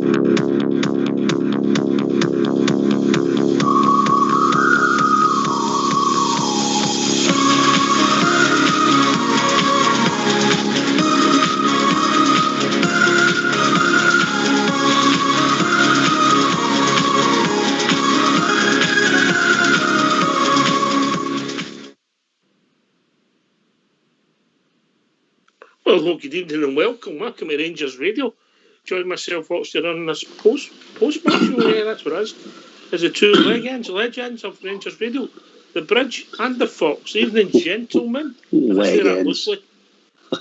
Well, good evening and welcome. Welcome to Rangers Radio. Join myself, Roxy, on this post-match show. Yeah, that's what it is. As the two legends of Rangers Radio, the Bridge and the Fox. Evening, gentlemen. Legends.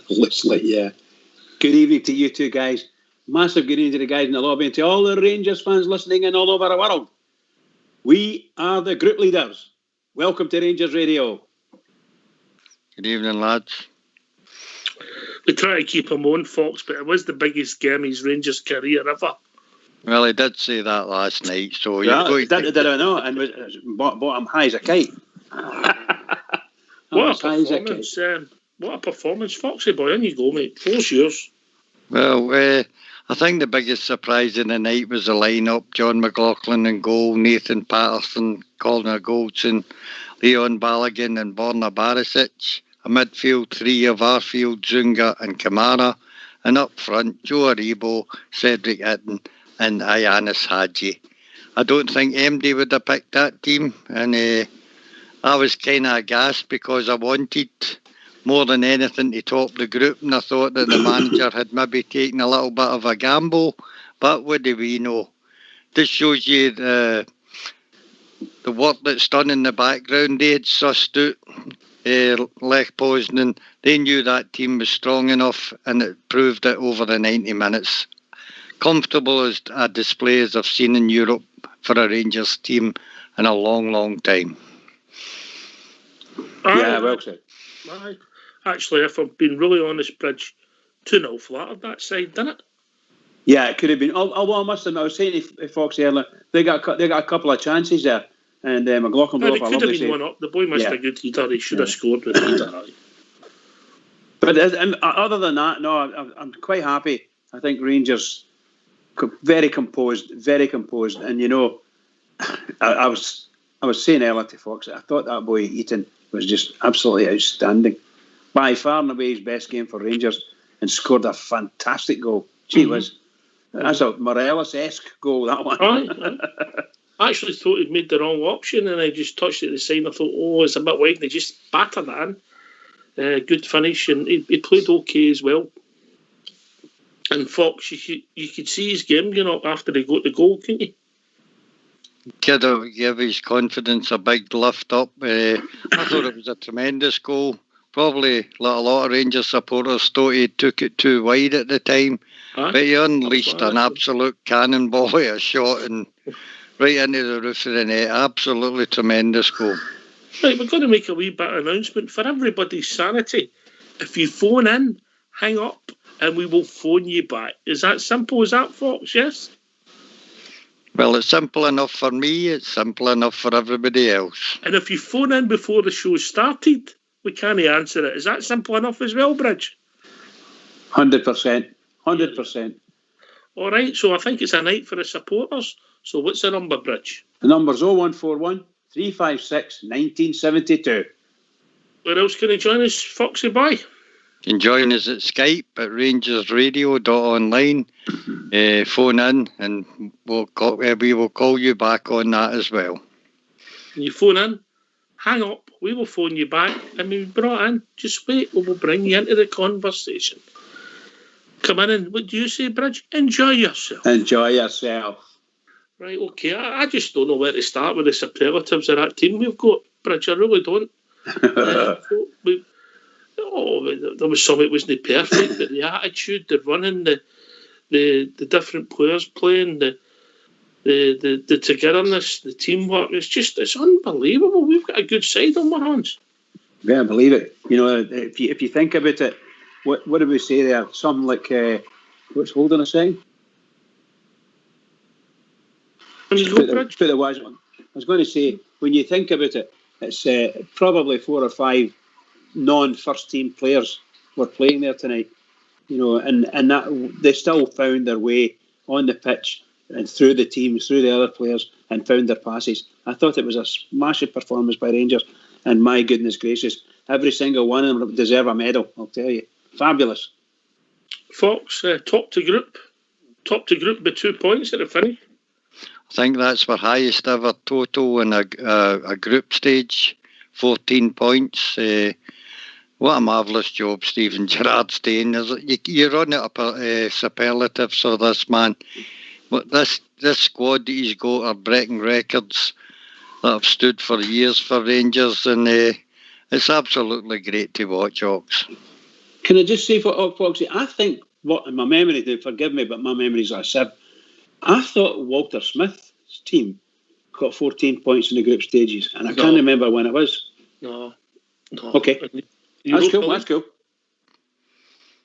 Loosely, yeah. Good evening to you two guys. Massive good evening to the guys in the lobby and to all the Rangers fans listening in all over the world. We are the group leaders. Welcome to Rangers Radio. Good evening, lads. We try to keep him on, Fox, but it was the biggest game in his Rangers career ever. Well, he did say that last night, so yeah, did I know? And bought him high as a kite. What a performance, Foxy boy. On you go, mate. 4's yours. Well, I think the biggest surprise in the night was the lineup: John McLaughlin in goal, Nathan Patterson, Colin Goldson, Leon Balogun, and Borna Barisic. A midfield three of Arfield, Zunga and Kamara. And up front, Joe Aribo, Cedric Itten and Ianis Hadji. I don't think MD would have picked that team. And I was kind of aghast because I wanted more than anything to top the group. And I thought that the manager had maybe taken a little bit of a gamble. But what do we know? This shows you the work that's done in the background. They had sussed out Lech Poznan. They knew that team was strong enough, and it proved it over the 90 minutes. Comfortable as a display as I've seen in Europe for a Rangers team in a long, long time. Yeah, well said. Actually, if I'm being really honest, Bridge, 2-0 flattered that side, didn't it? Yeah, it could have been. Although I must admit, I was saying to Foxy earlier, they got a couple of chances there. And McLaughlin it could have been one up. The boy missed a good header. He should have scored with a header. But other than that, no, I'm quite happy. I think Rangers very composed. And you know, I was saying earlier to Fox, I thought that boy Eaton was just absolutely outstanding. By far and away his best game for Rangers, and scored a fantastic goal. Gee whiz. That's a Morelos-esque goal, that one. I actually thought he'd made the wrong option, and I just touched it at the side. I thought, it's a bit wide, and he just battered that in. Good finish, and he played okay as well. And Fox, you could see his game, after he got the goal, couldn't you? Kid give his confidence a big lift up. I thought it was a tremendous goal. Probably like a lot of Rangers supporters thought he took it too wide at the time, but he unleashed an absolute cannonball of a shot and right into the roof of the net. Absolutely tremendous goal. Right, we're going to make a wee bit of announcement for everybody's sanity. If you phone in, hang up, and we will phone you back. Is that simple as that, Fox? Yes? Well, it's simple enough for me. It's simple enough for everybody else. And if you phone in before the show started, we can't answer it. Is that simple enough as well, Bridge? 100%. 100%. All right, so I think it's a night for the supporters. So what's the number, Bridge? The number's 0141 356 1972. Where else can you join us, Foxy boy? You can join us at Skype at RangersRadio.online. Phone in and we will call you back on that as well. And you phone in, hang up, we will phone you back, and we brought in. Just wait, we will bring you into the conversation. Come in and what do you say, Bridge? Enjoy yourself. Enjoy yourself. Right, okay. I just don't know where to start with the superlatives of that team we've got, Bridge. I really don't. There was some it wasn't perfect, but the attitude, the running, the different players playing, the togetherness, the teamwork, it's unbelievable. We've got a good side on our hands. Yeah, I believe it. You know, if you think about it, what did we say there? Something like what's holding us saying? I was going to say, when you think about it, it's probably 4 or 5 non-first team players were playing there tonight, you know, and that they still found their way on the pitch and through the teams, through the other players, and found their passes. I thought it was a smashing performance by Rangers, and my goodness gracious, every single one of them deserve a medal, I'll tell you. Fabulous. Fox, top to group by 2 points at the finish. I think that's our highest ever total in a group stage, 14 points. What a marvellous job Stephen Gerrard's doing. You're on it up superlatives for this man. But this squad that he's got are breaking records that have stood for years for Rangers, and it's absolutely great to watch, Ox. Can I just say for Foxy, I think, what my memory, forgive me, but my memory's a sieve. I thought Walter Smith's team got 14 points in the group stages, and I can't remember when it was. No. Okay. That's cool.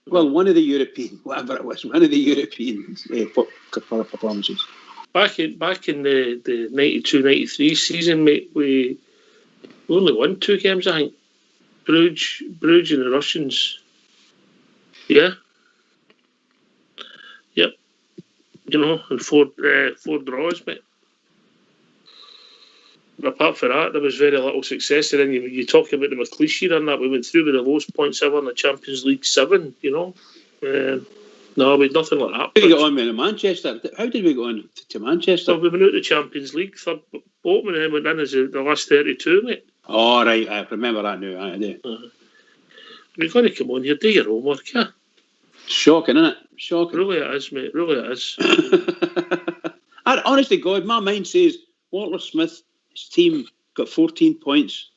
Well, one of the European performances. Back in the 92-93 season, mate, we only won 2 games, I think. Bruges and the Russians. Yeah. Yep. And 4 draws, mate. But apart from that, there was very little success. And then you talk about the McLeish year and that, we went through with the lowest points ever in the Champions League 7, No, we had nothing like that. How did we get on with Manchester? How did we go on to Manchester? Well, we went out the Champions League, third bottom, and then went in as the last 32, mate. Oh, right, I remember that now. I do. We're going to come on here, do your homework, yeah? Shocking, isn't it? Shocking. Really it is, mate. Really it is. Honestly, God, my mind says Walter Smith, his team got 14 points.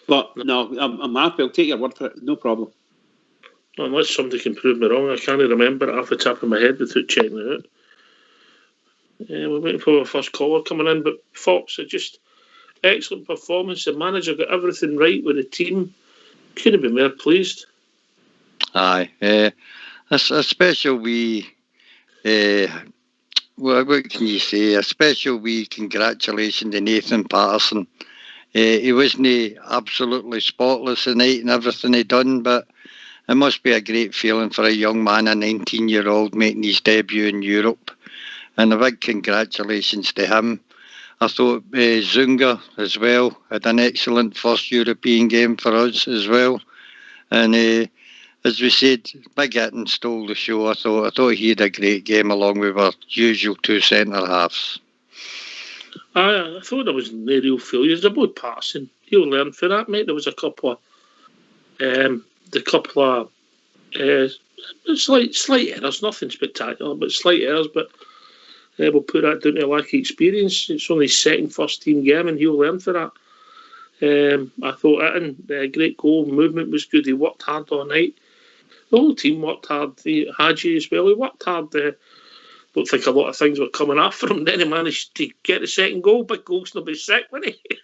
But no, I'm happy. I'll take your word for it. No problem. Unless somebody can prove me wrong, I can't remember it off the top of my head without checking it out. We're waiting for our first caller coming in, but Fox, just excellent performance. The manager got everything right with the team. Couldn't be more pleased. Aye, a special wee. What can you say? A special wee congratulations to Nathan Patterson. He wasn't absolutely spotless tonight and everything he done, but it must be a great feeling for a young man, a 19-year-old, making his debut in Europe. And a big congratulations to him. I thought Zunga as well had an excellent first European game for us as well. And as we said, Big Hitton stole the show. I thought he had a great game along with our usual 2 centre-halves. I thought there was no real failures. They're both passing. He'll learn for that, mate. There was a couple of slight errors, nothing spectacular, but slight errors. But we'll put that down to a lack of experience. It's only his second first-team game, and he'll learn for that. I thought the great goal movement was good. He worked hard all night. The whole team worked hard. Hadji as well. He worked hard. Don't think a lot of things were coming after him. Then he managed to get the second goal. Big goal's not be sick, wasn't he?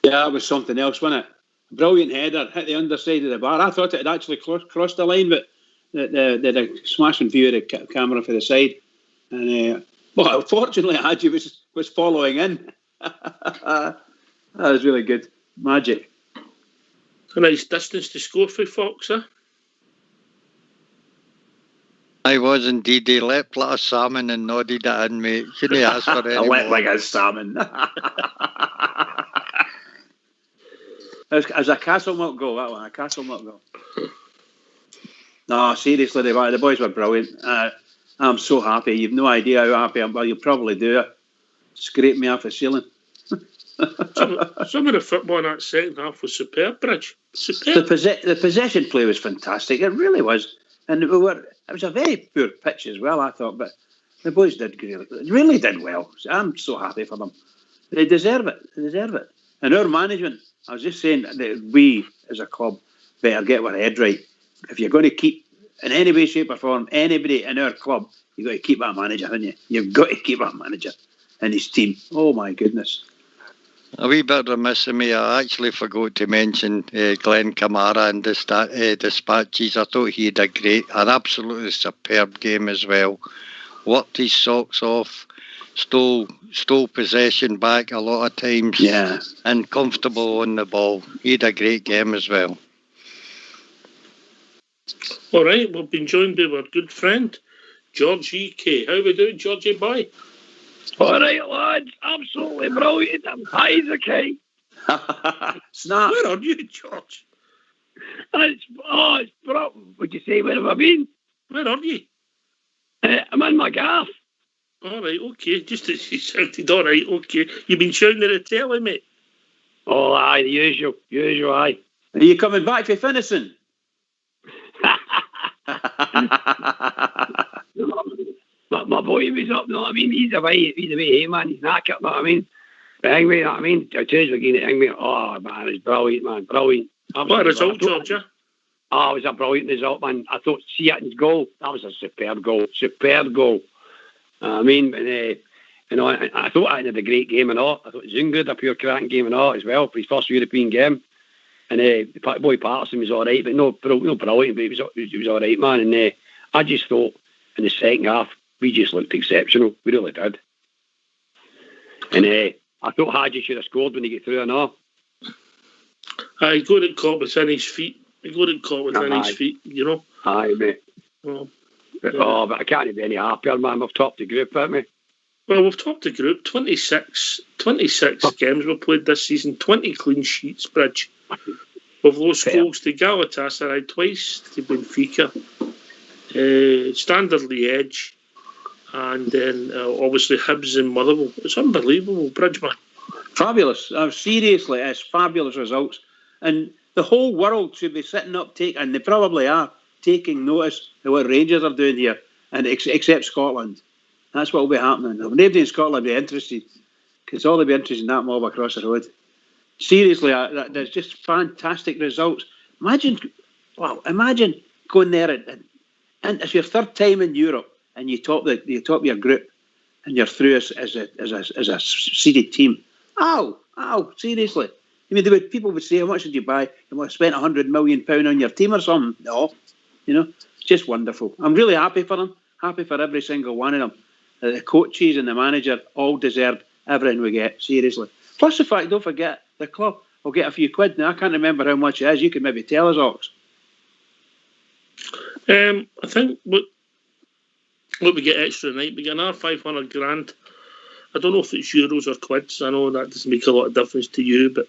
Yeah, that was something else, wasn't it? Brilliant header, hit the underside of the bar. I thought it had actually crossed the line, but they had a smashing view of the camera for the side. And well, fortunately, Hadji was following in. That was really good. Magic. A nice distance to score for Fox, huh? I was indeed. He leapt like a salmon and nodded it in, mate. Couldn't ask for any more. I leapt like a salmon. It was a Castlemilk goal, that one. A Castlemilk goal. No, seriously, the boys were brilliant. I'm so happy. You've no idea how happy I am. Well, you probably do. Scrape me off the ceiling. Some of the football in that second half was superb, Bridge. Superb. The possession play was fantastic. It really was. And it was a very poor pitch as well, I thought. But the boys really did well. I'm so happy for them. They deserve it. And our management, I was just saying that we, as a club, better get our head right. If you're going to keep, in any way, shape or form, anybody in our club, you've got to keep that manager, haven't you? You've got to keep that manager and his team. Oh, my goodness. A wee bit remiss of me. I actually forgot to mention Glenn Kamara and Dispatches. I thought he had an absolutely superb game as well. Worked his socks off, stole possession back a lot of times. Yeah. And comfortable on the ball. He had a great game as well. All right, we've been joined by our good friend, George E.K. How we doing, Georgie boy? All right, lads. Absolutely brilliant. I'm high as a kite. Snap. Where are you, George? It's brilliant. Would you say, where have I been? Where are you? I'm in my gaff. All right, okay. Just as you sounded all right, okay. You've been shouting at the telly, mate. Oh, aye, the usual, aye. Are you coming back for finishing? my boy was up, know what I mean? He's away, hey, man. He's knackered, know what I mean? But anyway, you know what I mean? I tell you again, anyway, oh, man, it's brilliant, man. Brilliant. What a result, Georgia? Oh, it was a brilliant result, man. I thought Seaton's goal, that was a superb goal. I mean, you know, I thought I had a great game and all. I thought Zunga had a pure cracking game and all as well for his first European game. And the boy Patterson was all right, but no brilliant, but he was all right, man. And I just thought in the second half, we just looked exceptional. We really did. And I thought Hadji should have scored when he get through and all. He got it caught within his feet. His feet, you know. Aye, mate. Well, but I can't be any happier, man. We've topped the group, haven't we? Well, we've topped the group. 26 games we've played this season. 20 clean sheets, Bridge. We've lost goals to Galatasaray twice, to Benfica, Standard Liège, and then obviously Hibs and Motherwell. It's unbelievable, Bridge, man. Fabulous. Seriously, it's fabulous results. And the whole world should be sitting up, and they probably are, taking notice of what Rangers are doing here, and except Scotland. That's what will be happening. Nobody in Scotland will be interested, because all they'll be interested in that mob across the road. Seriously, there's just fantastic results. Imagine going there and it's your third time in Europe, and you top your group, and you're through as a seeded team. Ow! Seriously, I mean, people would say, "How much did you buy? You must have spent £100 million on your team or something." No, you know, it's just wonderful. I'm really happy for them. Happy for every single one of them. The coaches and the manager all deserve everything we get. Seriously. Plus the fact, don't forget, the club will get a few quid now. I can't remember how much it is. You can maybe tell us, Ox. I think what we get extra tonight, we get another 500 grand. I don't know if it's euros or quids. I know that doesn't make a lot of difference to you, but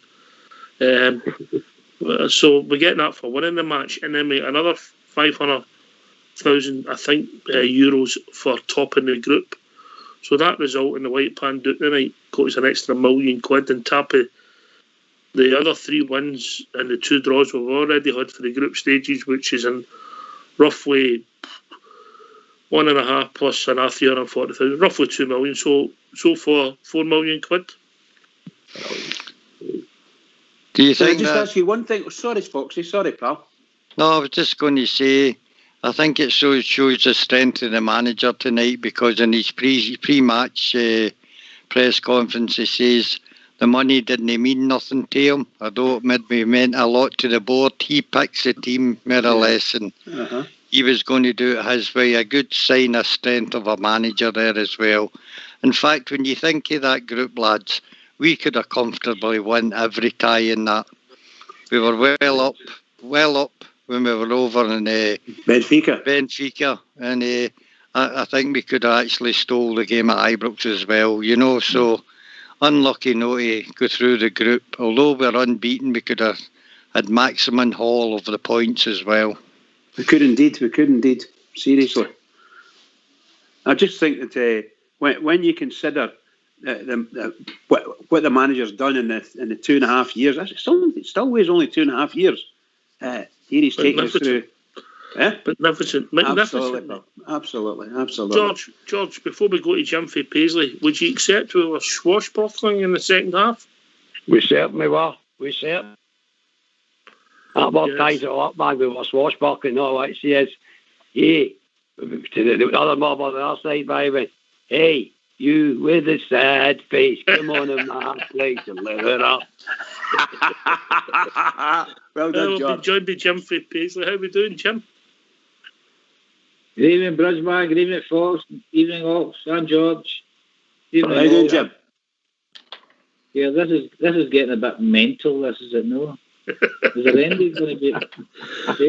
so we're getting that for winning the match, and then we get another 500,000, I think, euros for topping the group. So that result in the White Pan Duke tonight got us an extra £1 million on top of the other 3 wins and the 2 draws we've already had for the group stages, which is in roughly 1.5 plus another 340,000, roughly 2 million. So for £4 million. Do you think Can I just ask you one thing? Sorry, Foxy. Sorry, pal. No, I was just going to say, I think it shows the strength of the manager tonight, because in his pre-match press conference he says the money didn't mean nothing to him. Although it maybe meant a lot to the board. He picks the team more or less, and he was going to do it his way. A good sign of strength of a manager there as well. In fact, when you think of that group, lads, we could have comfortably won every tie in that. We were well up when we were over in Benfica, and I think we could have actually stole the game at Ibrox as well, you know. So unlucky not to go through the group. Although we're unbeaten, we could have had maximum haul of the points as well. We could indeed. Seriously, I just think that when you consider what the manager's done in the 2.5 years, it's still always only 2.5 years. Here he's taking us through. Magnificent. Absolutely. George, before we go to Jimmy Paisley, would you accept we were swashbuckling in the second half? We certainly were. That word ties it all up, man. We were swashbuckling. No, what it says, hey, to the other mob on the other side, baby. Hey, you with the sad face, come on in my place and live it up. Well done, George. We've joined by Jim Paisley. How are we doing, Jim? Good evening, Bridgeman. Good evening, Fox. Good evening, Ox and George. How are you doing, Jim? Yeah, this is getting a bit mental. This is it, no? Is there ending going to be?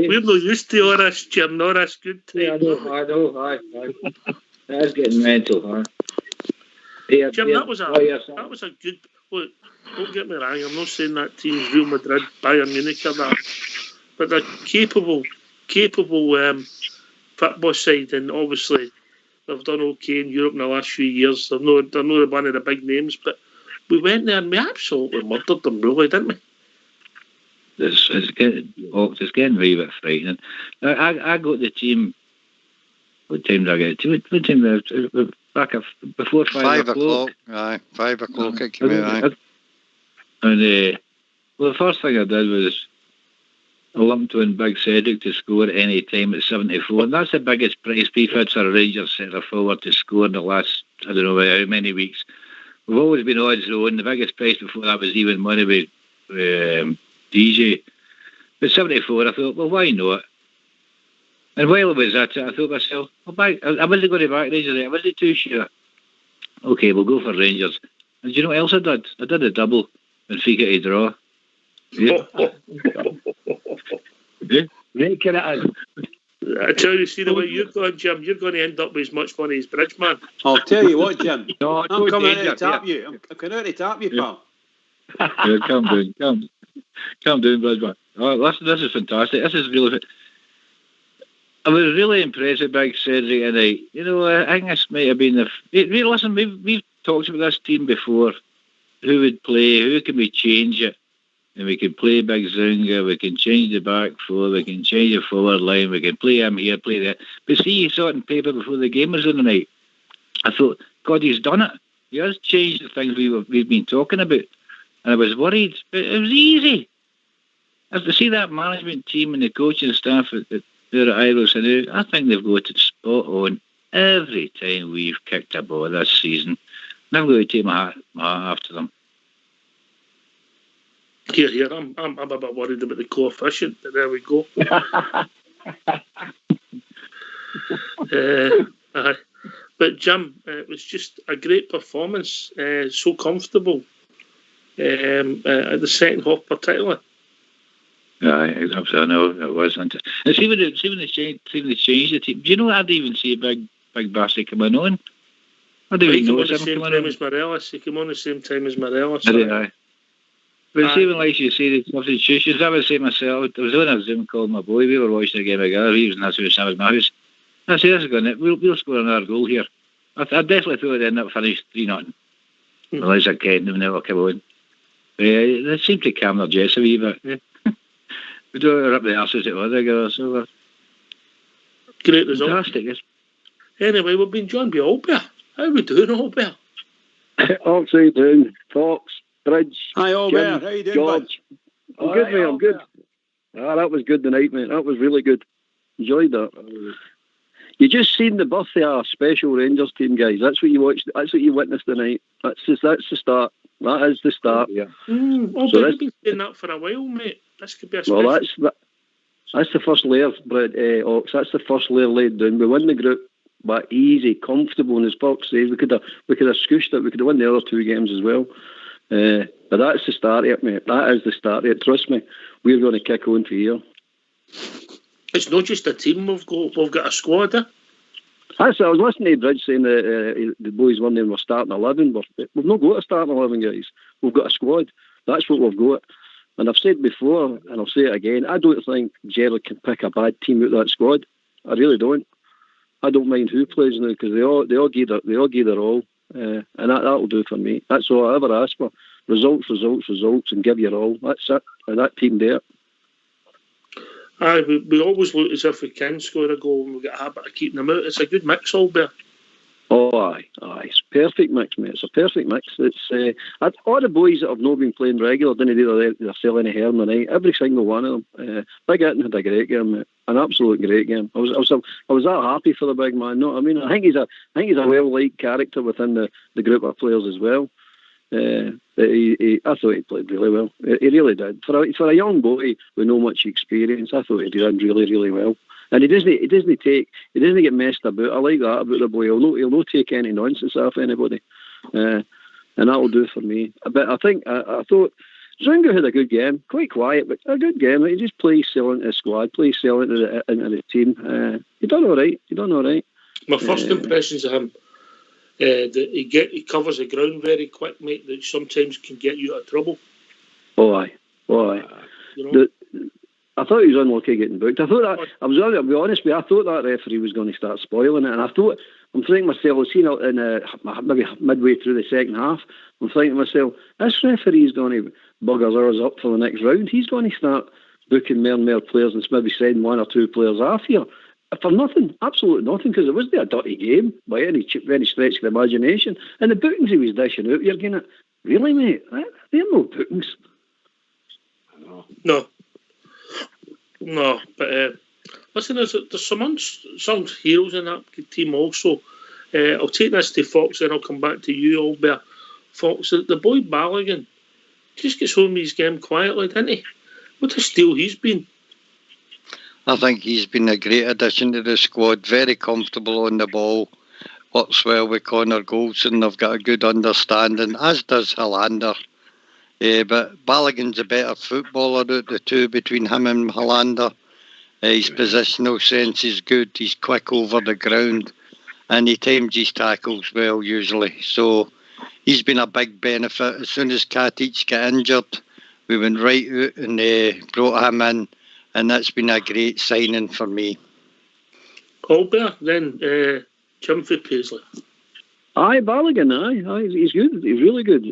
We're not used to all this, Jim. No, that's good time. Yeah, I know. Aye. That's getting mental, huh? Yeah, Jim, yeah, that was a good. Look, don't get me wrong. I'm not saying that team's Real Madrid, Bayern Munich, or that, but they're capable football side, and obviously they've done okay in Europe in the last few years. They're not one of the big names, but we went there and we absolutely murdered them, really, didn't we? It's getting very bit frightening. I got the team. What time did I get to? What time did I, back before 5 o'clock? Aye, 5 o'clock it came out. And well, the first thing I did was I lumped in Big Cedric to score any time at 74, and that's the biggest price we've had for a Rangers centre forward to score in the last, I don't know how many weeks. We've always been odds on. The biggest price before that was even money with DJ. But 74, I thought, well, why not? And while it was at it, I thought to myself, I wasn't going to back Rangers. I wasn't too sure. Okay, we'll go for Rangers. And do you know what else I did? I did a double and Benfica to draw. Yeah. Making it in. I tell you, see the way you're going, Jim, you're going to end up with as much money as Bridgeman. I'll tell you what, Jim. No, I'm coming out to tap you. I'm coming out to tap you, pal. Yeah, calm down, Bridgeman. Oh, listen, this is fantastic. This is really. I was really impressed with Big Cedric tonight. You know, I think this might have been listen, we've talked about this team before. Who would play? Who can we change it? And we can play Big Zunga. We can change the back four. We can change the forward line. We can play him here, play there. But see, you saw it in paper before the game was on the night. I thought, God, he's done it. He has changed the things we've been talking about. And I was worried, but it was easy. As to see that management team and the coaching staff there at Iros, and I think they've got it spot on every time we've kicked a ball this season. And I'm going to take my hat after them. Here, I'm a bit worried about the coefficient, but there we go. But Jim, it was just a great performance, so comfortable at the second half particularly. Yeah, I know it wasn't. And see when they changed the team. Do you know I didn't even see a big Bassy coming on? I didn't even notice him coming on. He came on the same time as Morelos. Aye. But see when, like you say, the substitutions, I would say myself, I was on a Zoom call with my boy, we were watching the game together, he was in that house, I was in my house. I said, this is going to, we'll score another goal here. I definitely thought they'd end up finished 3-0. Unless I can't, they never come on. They seem to calm their jets a wee bit. Yeah. We do up the arses at other guys, so great result. Fantastic, yes. Anyway, we've been joined by Albert. How are we doing, Albert? Upside down, Fox, Bridge. Hi, Albert. Jim, how you doing, George. bud? I'm good, mate. I'm good. That was good tonight, mate. That was really good. Enjoyed that. You just seen the birthday of a special Rangers team, guys. That's what you watched. That's what you witnessed tonight. That's the start. That is the start. Yeah. But you've been saying that for a while, mate. This could be a special. Well, that's the first layer, Ox. That's the first layer laid down. We won the group, but easy, comfortable. And as Fox says, we could have scooshed it. We could have won the other two games as well. But that's the start of it, mate. That is the start of it. Trust me, we're going to kick on for here. It's not just a team. We've got a squad. I was listening to Bridge saying that the boys weren't in. We're starting 11, but we've not got a starting 11, guys. We've got a squad. That's what we've got. And I've said before, and I'll say it again, I don't think Gerrard can pick a bad team out of that squad. I really don't. I don't mind who plays now because they all give their all, and that'll do for me. That's all I ever ask for: results, and give your all. That's it. And that team there. Aye, we always look as if we can score a goal and we get a habit of keeping them out. It's a good mix, Albert. Oh, aye. It's a perfect mix, mate. It's a perfect mix. It's all the boys that have not been playing regular didn't do their sell any hair in the night. Every single one of them. Big Eaton had a great game, mate. An absolute great game. I was that happy for the big man. No, I mean, I think he's a well-liked character within the group of players as well. I thought he played really well. He really did. For a young boy with no much experience, I thought he did really, really well. And he doesn't get messed about. I like that about the boy. He'll not take any nonsense off anybody, and that'll do for me. But I thought Zunga had a good game, quite quiet, but a good game. He just plays selling to the squad, plays selling into the team. He done all right. My first impressions of him, that he covers the ground very quick, mate, that sometimes can get you out of trouble. Oh, aye. You know? I thought he was unlucky getting booked. I thought that, I'll be honest with you, I thought that referee was going to start spoiling it, and I'm thinking to myself, I've seen it in maybe midway through the second half, I'm thinking to myself, this referee is going to bugger ours up for the next round. He's going to start booking more and more players and maybe sending one or two players off here. For nothing, absolutely nothing, because it wasn't a dirty game by any stretch of the imagination. And the bookings he was dishing out, you're getting it, really, mate? They're no bookings. No, but listen, there's some heroes in that team also. I'll take this to Fox and I'll come back to you, Albert. Fox, the boy Balogun just gets home with his game quietly, didn't he? What a steal he's been. I think he's been a great addition to the squad, very comfortable on the ball, works well with Connor Goldson, they've got a good understanding, as does Hollander. But Balogun's a better footballer out the two between him and Hollander. His positional sense is good, he's quick over the ground, and he times his tackles well usually. So he's been a big benefit. As soon as Katic got injured, we went right out and brought him in, and that's been a great signing for me. Albert, then Jim for Paisley. Aye, Balogun, aye, he's good. He's really good.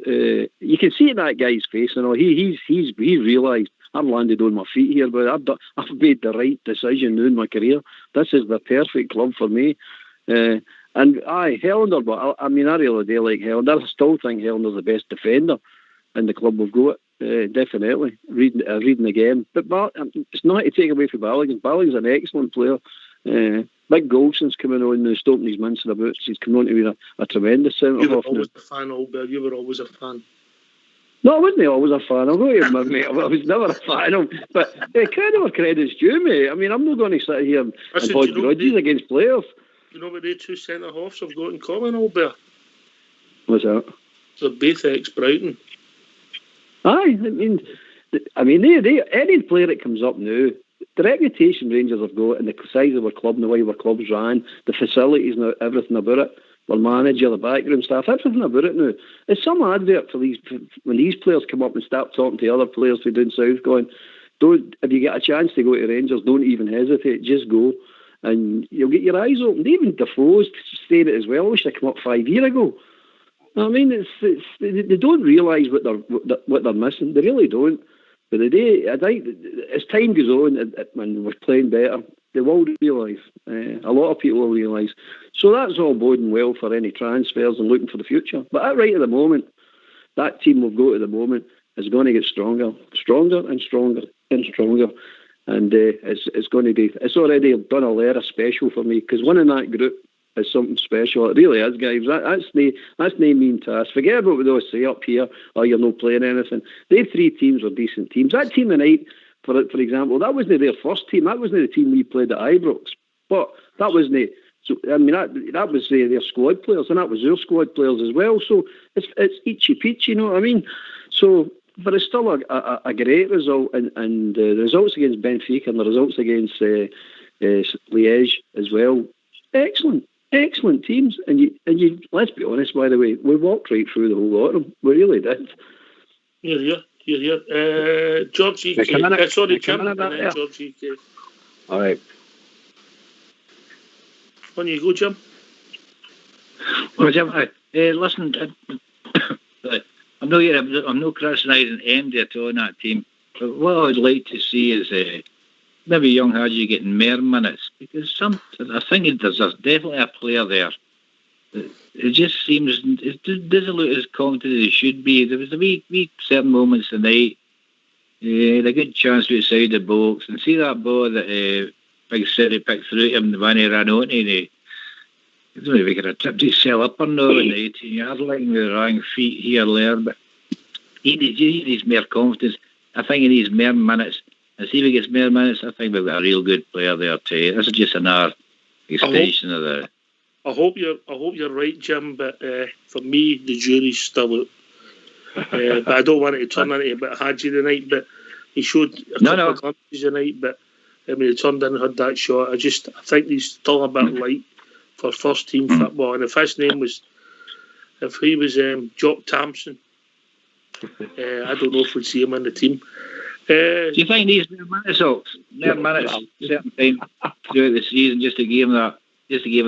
You can see it in that guy's face. You know, he's realised I've landed on my feet here, but I've made the right decision now in my career. This is the perfect club for me. And aye, Hollander, but I really do like Hollander. I still think Hollander's the best defender in the club we've got. Definitely reading the game, but it's not to take away from Balogun. Balogun's an excellent player. Big Goldson's coming on now, stopping his mincing about. He's coming on to be a tremendous centre half. You were always a fan, Albert. You were always a fan. No, I wasn't always a fan. I'm going to admit, mate, I was never a fan of him. But credit where credit's due, mate. I mean, I'm not going to sit here and hold grudges against players. You know what they two centre halves have got in common, Albert? What's that? They're both ex-Brighton. Aye, I mean, they any player that comes up now, the reputation Rangers have got and the size of our club and the way our club's ran, the facilities and everything about it, our manager, the backroom staff, everything about it now. It's some advert for when these players come up and start talking to other players who down south going, if you get a chance to go to Rangers, don't even hesitate, just go. And you'll get your eyes opened. Even Defoe's saying it as well. I wish I'd come up 5 years ago. I mean, they don't realise what they're missing. They really don't. But I think as time goes on, when we're playing better, they will realise. A lot of people will realise. So that's all boding well for any transfers and looking for the future. But right at the moment, that team we've got at the moment is going to get stronger and stronger and stronger. And it's going to be. It's already done a lot of special for me because winning that group is something special. It really is, guys. That's no mean task. Forget about what they say up here. Oh, you're not playing anything. They three teams were decent teams. That team tonight, for example, that wasn't their first team. That wasn't the team we played at Ibrox. But that wasn't. So I mean, that was their squad players, and that was their squad players as well. So it's itchy peachy, you know what I mean? So. But it's still a great result, and the results against Benfica and the results against Liège as well. Excellent teams. And you. Let's be honest, by the way, we walked right through the whole lot of them. We really did. You're here. George E.K. Sorry, Jim, and then George E.K. All right. On you go, Jim. Well, Jim, listen. I'm not criticising MD at all in that team. But what I would like to see is maybe young Hadji getting more minutes because I think there's definitely a player there. It just seems it doesn't look as confident as it should be. There was a wee certain moments tonight. He had a good chance outside the box and see that ball that Big City picked through him when he ran on and I don't know if he could have tipped himself up or not in the 18-yard line with the wrong feet here or there, but he needs more confidence. I think he needs more minutes. And see if he gets more minutes, I think we've got a real good player there too. This is just another extension of the... I hope you're right, Jim, but for me, the jury's still out. But I don't want it to turn into a bit Hadji tonight. But he showed a couple of glimpses tonight. But I mean, he turned in and had that shot. I think he's still a bit light for first team football. And if he was Jock Thompson, I don't know if we'd see him in the team. Do you think he needs more minutes, Oaks? More minutes, certain time throughout the season, just to give him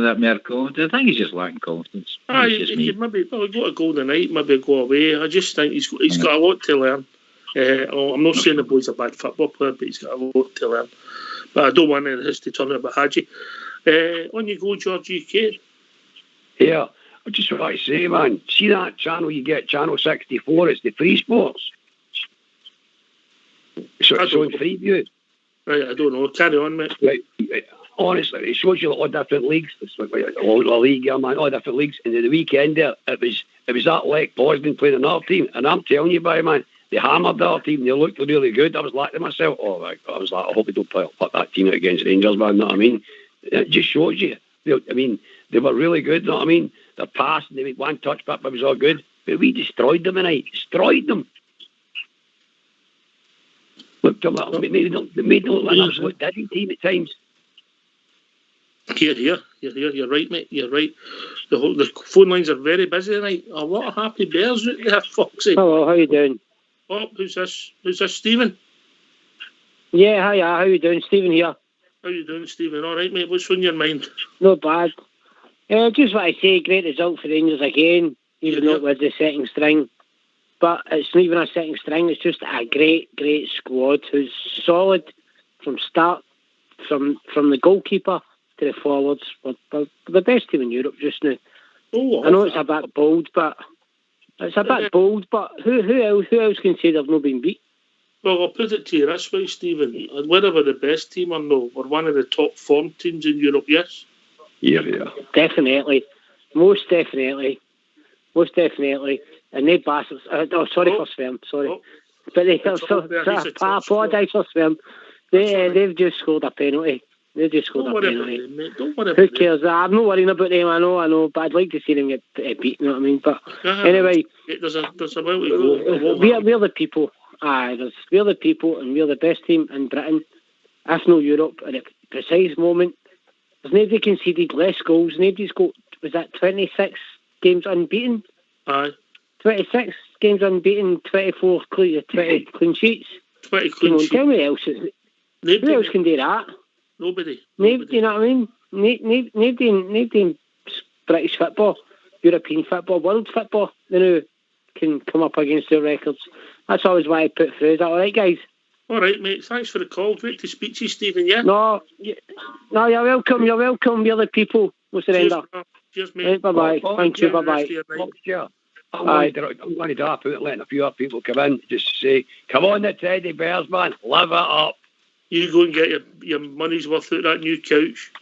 that more confidence? I think he's just lacking confidence. He maybe go a goal tonight, maybe go away. I just think he's got a lot to learn. I'm not saying the boy's a bad football player, but he's got a lot to learn. But I don't want this to turn out about Hadji. On you go, George UK. Yeah, I just want to say, man, see that channel you get, channel 64, it's the Free Sports. So it's on Freeview. Right, I don't know. Carry on, mate. Right. Honestly, it shows you all different leagues. It's like La Liga, man, all different leagues. And at the weekend there, it was that Lech Poznan playing another team. And I'm telling you, man, they hammered the other team. They looked really good. I was like to myself, I was like, I hope they don't put that team out against Rangers, man. You know what I mean? It just shows you. I mean, they were really good. You know what I mean? Their pass, they made one touch back, but it was all good. But we destroyed them tonight. Destroyed them. Look, they made them look like an absolute dizzy team at times. You're right, mate. You're right. The phone lines are very busy tonight. A lot of happy bears out there, Foxy. Hello, how you doing? Oh, who's this? Who's this, Stephen? Yeah, hiya, how you doing? Stephen here. How you doing, Stephen? All right, mate. What's on your mind? Not bad. Just what I say, great result for Rangers again, even though it was the second string. But it's not even a second string, it's just a great squad who's solid from start, from the goalkeeper to the forwards. We're the best team in Europe just now. I know it's a bit bold, but who else can say they've not been beat? Well, I'll put it to you this way, Stephen. Whether we're the best team or no, we're one of the top form teams in Europe, yes? Yeah. Definitely. Most definitely. And they bastards. Sorry for swearing. Sorry. But I apologise for swearing. They've just scored a penalty. Don't worry about them, mate. Who cares? I'm not worrying about them. I know. But I'd like to see them get beat. You know what I mean? But anyway, there's a while to go. We're the people. We're the people, and we're the best team in Britain, if not Europe. At the precise moment, there's nobody conceded less goals. Nobody's got, was that 26 games unbeaten? Aye. 26 games unbeaten, 24 20 clean sheets. 20 clean sheets. Tell me who else can do that? Nobody. You know what I mean? Nobody in British football, European football, world football, can come up against their records. That's always why I put through. Is that all right, guys? All right, mate. Thanks for the call. Great to speak to you, Stephen, yeah? No, you're welcome. You're welcome. We're the people. We'll surrender. Cheers, mate. Bye-bye. Thank you. Bye-bye. I'm going to drop out, letting a few other people come in just to say, come on the Teddy Bears, man. Live it up. You go and get your money's worth out of that new couch.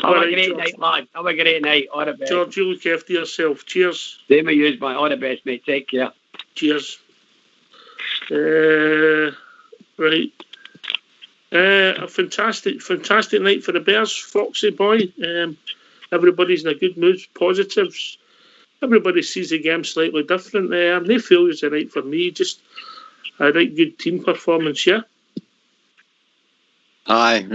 Have a great night, lad. Have a great night. All the best. George, you look after yourself. Cheers. Same with you, man. All the best, mate. Take care. Cheers. Right. A fantastic night for the Bears, Foxy boy. Everybody's in a good mood, positives. Everybody sees the game slightly different. No failures tonight for me. Just a right good team performance, yeah. Aye,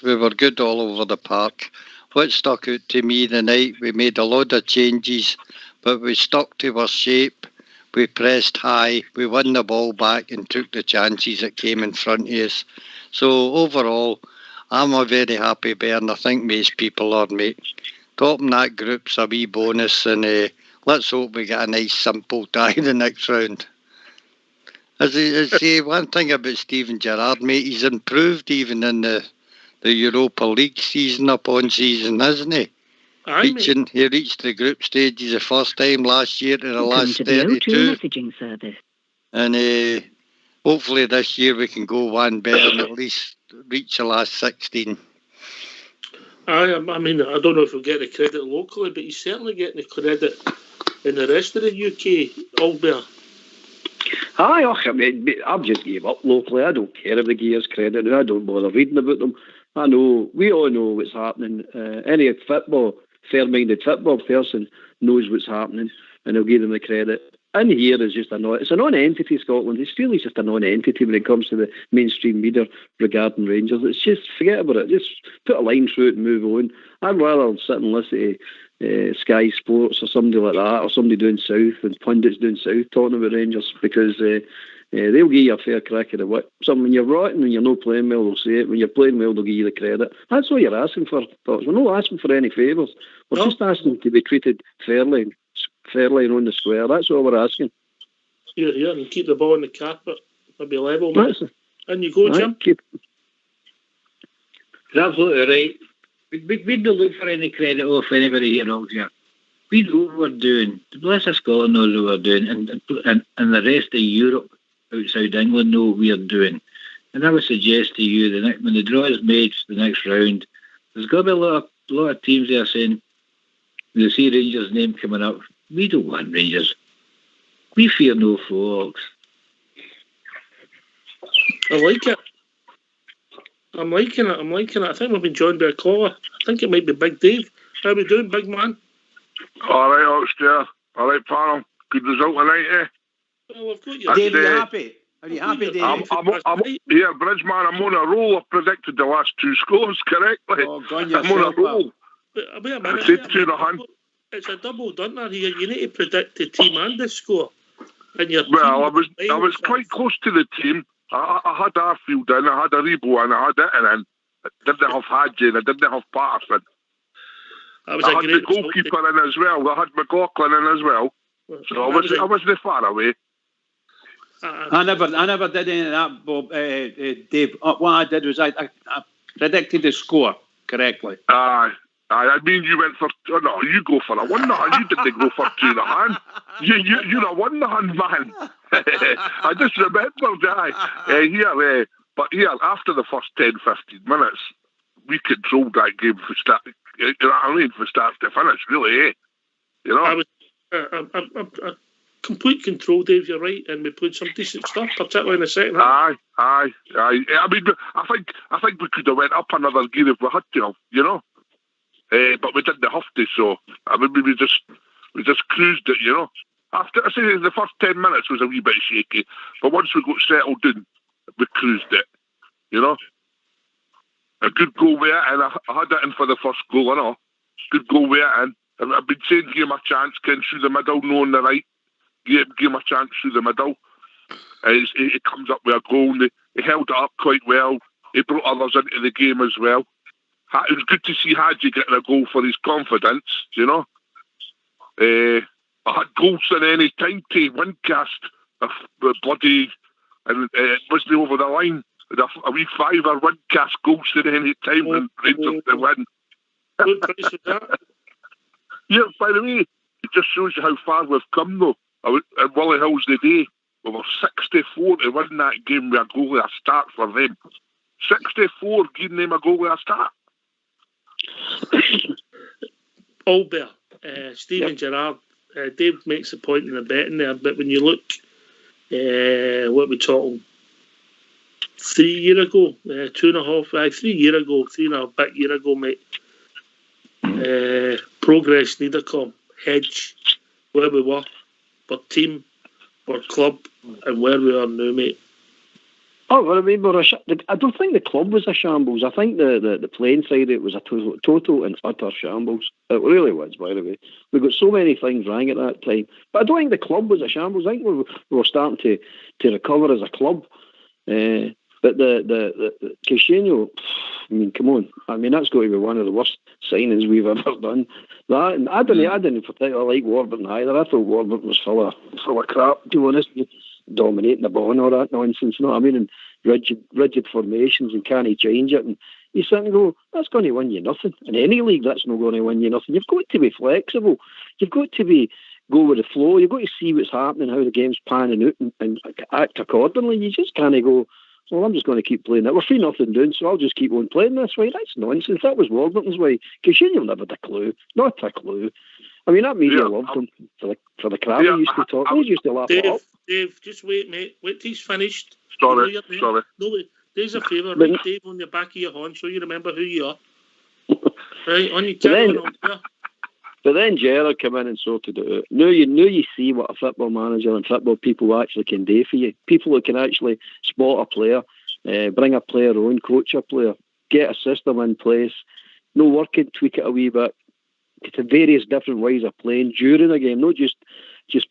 we were good all over the park. What stuck out to me tonight, we made a lot of changes, but we stuck to our shape. We pressed high, we won the ball back and took the chances that came in front of us. So overall, I'm a very happy bear, and I think most people are, mate. Topping that group's a wee bonus, and let's hope we get a nice simple tie the next round. As I say, one thing about Steven Gerrard, mate, he's improved even in the Europa League season upon season, hasn't he? Aye, He reached the group stages the first time last year in the last 32. Messaging service. And hopefully this year we can go one better and at least reach the last 16. I mean, I don't know if he'll get the credit locally, but he's certainly getting the credit in the rest of the UK, Albert. Aye, I mean, I've just gave up locally. I don't care if they give us credit. I don't bother reading about them. I know, we all know what's happening. Any football, fair-minded football person knows what's happening, and I'll give them the credit. In here is just it's a non-entity, Scotland. It's really just a non-entity when it comes to the mainstream media regarding Rangers. It's just, forget about it. Just put a line through it and move on. I'd rather sit and listen to Sky Sports or somebody like that, or somebody doing South and pundits doing South talking about Rangers, because they'll give you a fair crack at it. When you're rotten and you're not playing well, they'll say it. When you're playing well, they'll give you the credit. That's all you're asking for, folks. We're not asking for any favours. We're just asking to be treated fairly and on the square. That's all we're asking. Here, and keep the ball on the carpet. Maybe level, mate. And you go, Jim. You're absolutely right. We don't look for any credit off anybody here, here. We know what we're doing. The rest of Scotland knows what we're doing, and the rest of Europe outside England know what we're doing. And I would suggest to you that when the draw is made for the next round, there's got to be a lot of teams there saying, when they see Rangers' name coming up, we don't want Rangers. We fear no folks. I like it. I'm liking it. I think we've been joined by a caller. I think it might be Big Dave. How we doing, big man? All right, Oxter. All right, panel. Good result tonight, eh? Well, I've got you. Dave, are you happy? Are you happy, Dave? I'm here, Bridgeman. I'm on a roll. I've predicted the last 2 scores correctly. Oh, God, I'm on a roll. Wait a minute. I said 2-0. It's a double, don't there? Here, you need to predict the team and the score. And your I was quite close to the team. I had Arfield in, I had Aribo in, I had Itten in. I didn't have Hadji and I didn't have Patterson. I had the goalkeeper in as well. I had McLaughlin in as well. So I wasn't far away. I never did any of that, Bob. Dave. What I did was I predicted the score correctly. I mean, you went for... Oh, no, you go for a 1-0. You didn't go for 2-0. You're a 1-0 man. I just remembered, but here, after the first 10, 15 minutes, we controlled that game from start, from start to finish, really, eh? You know? I complete control, Dave, you're right, and we played some decent stuff, particularly in the second half. Aye. I mean, I think we could have went up another gear if we had to have, you know? But we didn't have to, so I mean, we just cruised it, you know. After I say the first 10 minutes was a wee bit shaky, but once we got settled in, we cruised it, you know. A good goal there, and I had it in for the first goal, and all. Good goal there, and I've been saying give him a chance, Ken, through the middle, no on the right. Give him a chance through the middle. He comes up with a goal, and he held it up quite well. He brought others into the game as well. It was good to see Hadji getting a goal for his confidence, you know. I had goals at any time to windcast a bloody, and it wasn't over the line. A wee fiver windcast goals at any time and Rangers to win. Good price with that. Yeah, by the way, it just shows you how far we've come though. At Wally Hills today, we were 64 to win that game with a goal at a start for them. 64 giving them a goal at a start. Albert, Stephen Gerrard, Dave makes a point in the betting there, but when you look, what we talking, 3 years ago, 2.5, 3 years ago, 3.5 years ago, mate. Progress, Niedercom, Hedge, where we were, our team, our club, and where we are now, mate. Oh, well, I mean, I don't think the club was a shambles. I think the playing side of it was a total and utter shambles. It really was, by the way. We got so many things wrong at that time. But I don't think the club was a shambles. I think we were starting to recover as a club. But the Caixinho, I mean, come on. I mean, that's got to be one of the worst signings we've ever done. That, and I didn't particularly like Warburton either. I thought Warburton was full of crap, to be honest. Dominating the ball and all that nonsense, you know what I mean? And rigid formations and can't change it. And you sit and go, that's going to win you nothing. In any league, that's not going to win you nothing. You've got to be flexible. You've got to go with the flow. You've got to see what's happening, how the game's panning out, and act accordingly. You just can't go, well, I'm just going to keep playing that. We're 3-0 down, so I'll just keep on playing this way. That's nonsense. That was Warburton's way. Caixinho never had a clue. Not a clue. I mean, that media loved him for the crap he used to talk. He used to laugh it up. Dave, just wait, mate. Wait till he's finished. Sorry. No, there's a favour. Write Dave on the back of your horn so you remember who you are. Right, on your camera. But then Gerrard came in and sorted it out. Now you see what a football manager and football people actually can do for you. People who can actually spot a player, bring a player on, coach a player, get a system in place, no working, tweak it a wee bit, to various different ways of playing during a game, not just this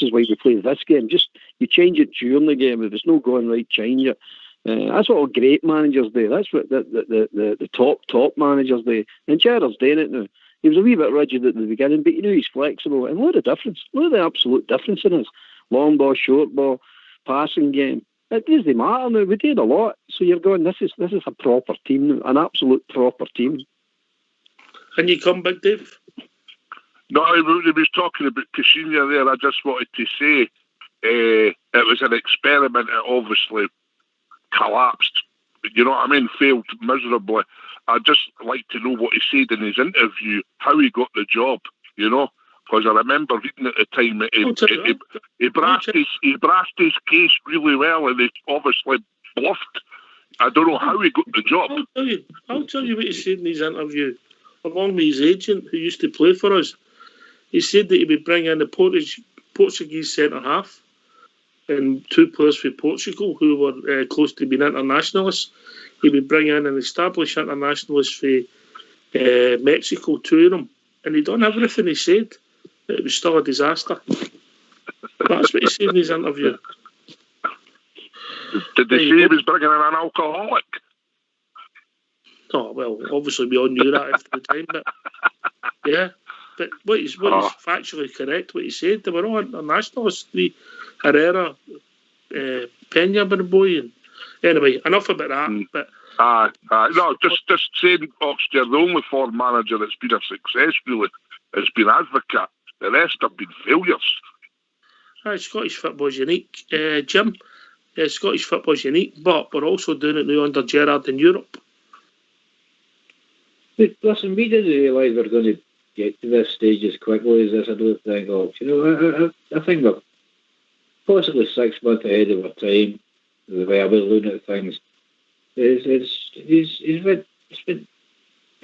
is why we play this game. Just you change it during the game. If it's not going right, change it. That's what all great managers do. That's what the top managers do. And Gerrard's doing it now. He was a wee bit rigid at the beginning, but he's flexible. And look at the difference. Look at the absolute difference in his long ball, short ball, passing game. It doesn't matter now. We did a lot. So you're going, this is a proper team now, an absolute proper team. Can you come back, Dave? No, he was talking about Caixinha there. I just wanted to say it was an experiment. It obviously collapsed. You know what I mean? Failed miserably. I'd just like to know what he said in his interview, how he got the job, you know? Because I remember reading at the time, he brassed his case really well, and he obviously bluffed. I don't know how he got the job. I'll tell you what he said in his interview, along with his agent, who used to play for us. He said that he would bring in the Portuguese centre-half and 2 players for Portugal who were close to being internationalists. He would bring in an established internationalist for Mexico, 2 of them. And he done everything he said. It was still a disaster. That's what he said in his interview. Did they say he was bringing in an alcoholic? Oh, well, obviously we all knew that after the time, but yeah. But what is factually correct, what he said, they were all internationalists. Herrera, Pena were a boy. And anyway, enough about that. But no, just saying, Oxford, the only foreign manager that's been a success, really, has been Advocate. The rest have been failures. Scottish football's unique, Jim. Scottish football's unique, but we're also doing it now under Gerrard in Europe. Listen, we didn't realise we were going to get to this stage as quickly as this. I don't think. I think we're possibly 6 months ahead of our time. The way I was looking at things, it's been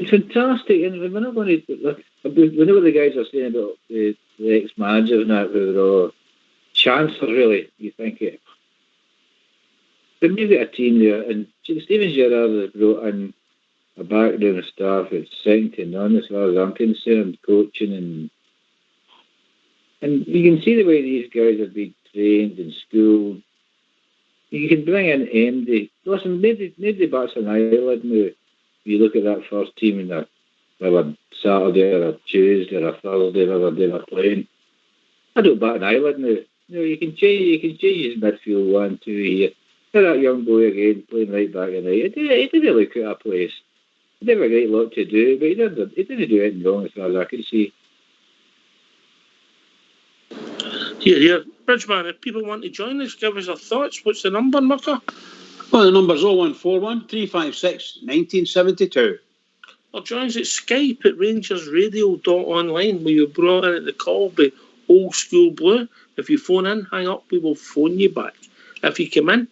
fantastic, and we're not going to. We know what the guys are saying about the ex-managers and that, who are all chancellors, really. You think it. But we've got a team there, and Steven Gerrard has brought in a background of staff that's second to none as far as I'm concerned, coaching and you can see the way these guys have been trained and schooled. You can bring in MD. Listen, nobody bats an eyelid now. If you look at that first team in a Saturday or a Tuesday or a Thursday, whatever day they're playing, I don't bat an eyelid now. You can change his midfield 1, 2 here. Look at that young boy again playing right back in the night. He didn't look at a place. He didn't have a great lot to do, but he didn't do anything wrong as far as I can see. Here. Bridgeman, if people want to join us, give us their thoughts. What's the number, Mucker? Well, the number's 0141 356 1972. Or join us at Skype at RangersRadio.online, where you're brought in at the call by Old School Blue. If you phone in, hang up, we will phone you back. If you come in,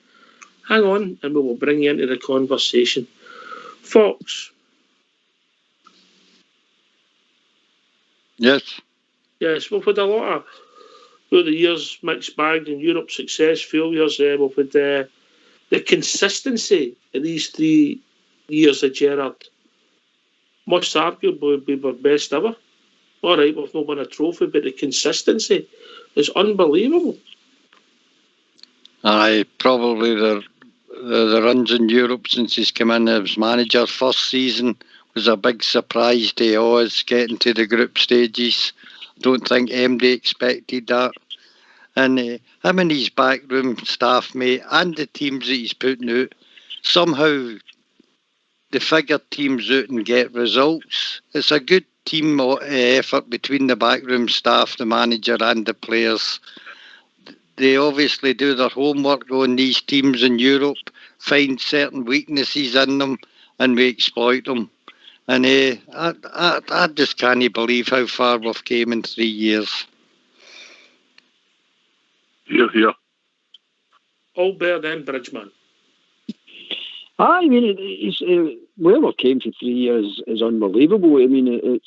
hang on, and we will bring you into the conversation. Fox. Yes. Yes, we've had a lot of, through the years, mixed bag in Europe, success, failures. We've had the consistency in these 3 years of Gerrard must arguably be our best ever. All right, we've not won a trophy, but the consistency is unbelievable. Aye, probably the runs in Europe since he's come in as manager. First season was a big surprise to us, getting to the group stages. Don't think MD expected that. And him and his backroom staff, mate, and the teams that he's putting out, somehow they figure teams out and get results. It's a good team effort between the backroom staff, the manager and the players. They obviously do their homework on these teams in Europe, find certain weaknesses in them, and we exploit them. And I just can't believe how far we've came in 3 years. Here. All better than Bridgeman. I mean, whoever came for 3 years is unbelievable. I mean, it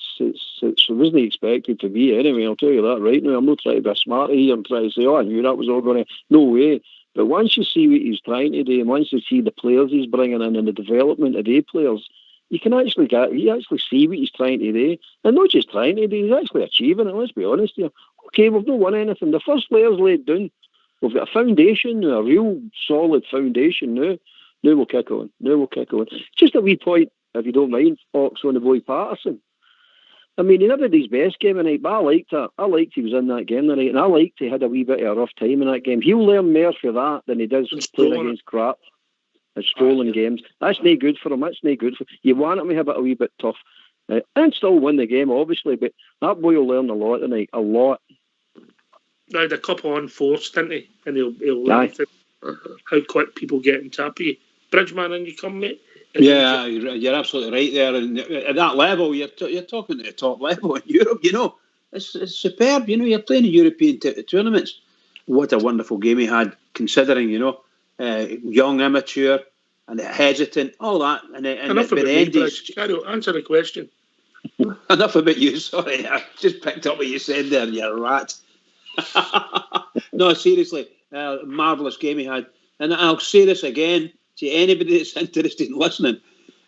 wasn't expected to be anyway. I'll tell you that right now. I'm not trying to be smart here and try to say, I knew that was all going to. No way. But once you see what he's trying to do, and once you see the players he's bringing in and the development of the players, you can actually see what he's trying to do, and not just trying to do, he's actually achieving it. Let's be honest here. Okay, we've not won anything. The first layer's laid down. We've got a foundation, a real solid foundation now. Now we'll kick on. Just a wee point, if you don't mind, Fox, on the boy Patterson. I mean, he never did his best game tonight, but I liked it. I liked he was in that game tonight, and I liked he had a wee bit of a rough time in that game. He'll learn more for that than he does playing against crap and stolen games. That's no good for him. You want him to have it a wee bit tough. And still win the game, obviously, but that boy will learn a lot tonight. A lot. Now, had a couple unforced, didn't he? And he'll learn how quick people get on top of you. Bridgeman, and you come, mate? Yeah, you're absolutely right there. And at that level, you're talking to the top level in Europe, you know. It's superb, you know. You're playing in European tournaments. What a wonderful game he had, considering, you know, young, immature, and hesitant, all that. And enough about me, Carol, answer the question. Enough about you, sorry. I just picked up what you said there, you rat. No, seriously, marvellous game he had. And I'll say this again to anybody that's interested in listening.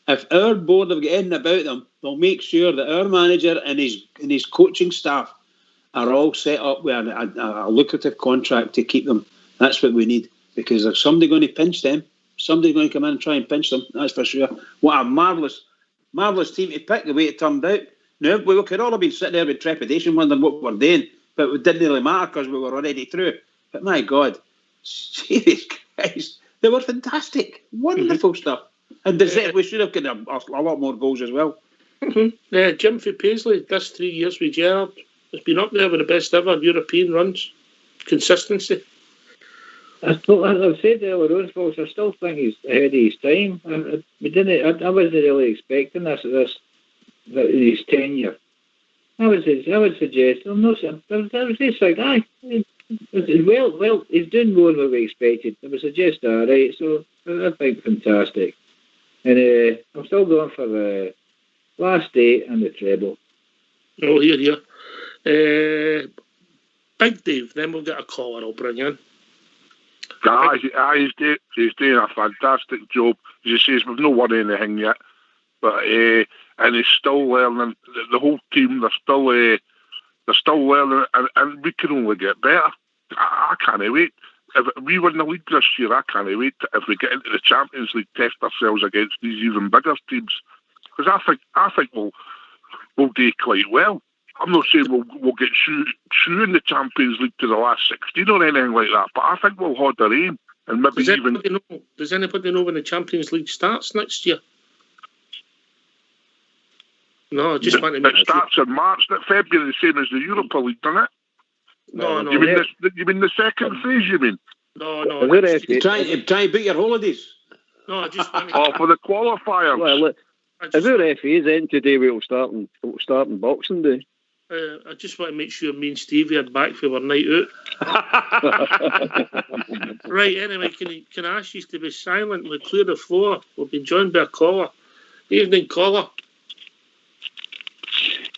If our board have got anything about them, they'll make sure that our manager and his coaching staff are all set up with a lucrative contract to keep them. That's what we need, because there's somebody going to pinch them. Somebody's going to come in and try and pinch them, that's for sure. What a marvellous team to pick, the way it turned out. Now, we could all have been sitting there with trepidation wondering what we're doing, but it didn't really matter because we were already through. But my God, Jesus Christ, they were fantastic. Wonderful stuff. And we should have got a lot more goals as well. Jim for Paisley, this 3 years with Gerrard, has been up there with the best ever European runs. Consistency. I've said earlier on, folks, I still think he's ahead of his time. I wasn't really expecting this in his tenure. I would suggest, I was just like, well, he's doing more than we expected. I would suggest that, right? So I think fantastic. And I'm still going for the last day and the treble. Oh, here. Big Dave, then we'll get a caller I'll bring in. He's doing a fantastic job. As he says, we've not won anything yet, but and he's still learning. The whole team, they're still learning, and we can only get better. I can't wait. If we win the league this year, I can't wait. If we get into the Champions League, test ourselves against these even bigger teams, because I think we'll do quite well. I'm not saying we'll get through in the Champions League to the last 16 or anything like that, but I think we'll hold our aim and maybe Does anybody know when the Champions League starts next year? No, I just want to make sure. It starts in March, February, the same as the Europa League, doesn't it? No. You mean the second phase, you mean? No. Try and book your holidays. No, I just want to... for the qualifiers. Well, look, if our FA's in today, we'll start in Boxing Day. I just want to make sure me and Stevie are back for our night out. Right, anyway, can I ask you to be silent? We'll clear the floor. We've been joined by a caller. Evening, caller.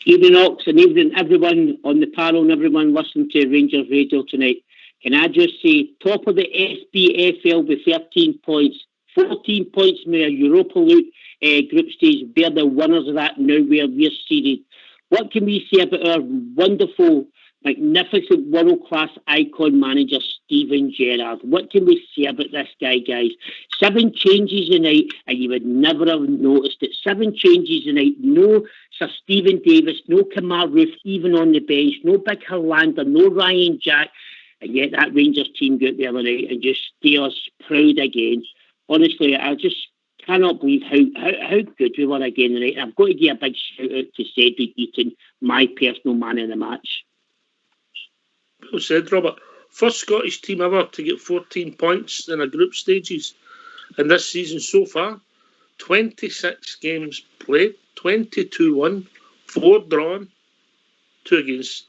Evening, Ox, and evening, everyone on the panel and everyone listening to Rangers Radio tonight. Can I just say, top of the SPFL with 13 points, 14 points in the Europa League group stage. They're the winners of that now where we're seeded. What can we say about our wonderful, magnificent, world-class icon manager, Steven Gerrard? What can we say about this guy, guys? 7 changes tonight, and you would never have noticed it. 7 changes tonight. No Sir Stephen Davis, no Kamal Roof, even on the bench. No Big Herlander, no Ryan Jack. And yet that Rangers team got the other night and just stay us proud again. Honestly, I just cannot believe how good we were again tonight. I've got to give a big shout out to Cedric Eaton, my personal man of the match. Well said, Robert. First Scottish team ever to get 14 points in a group stages. And this season so far, 26 games played, 22 won, 4 drawn, 2 against.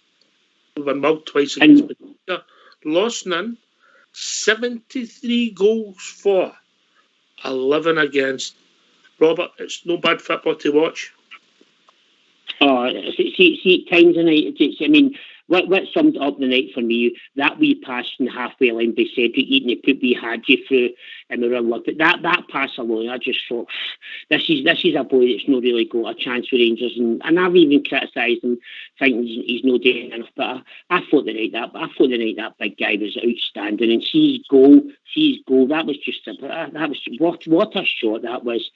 We've been mugged twice against Benfica. Lost none, 73 goals for. 11 against. Robert, it's no bad football to watch. Oh, see, at times of night, what summed up the night for me, that wee pass in the halfway line by Cedric Eaton, he put wee Hadji through and we were unlucky. That pass alone, I just thought, this is a boy that's not really got a chance for Rangers, and I've even criticised him, thinking he's not doing enough. But I thought the night that big guy was outstanding, and see his goal, that was just what a shot that was.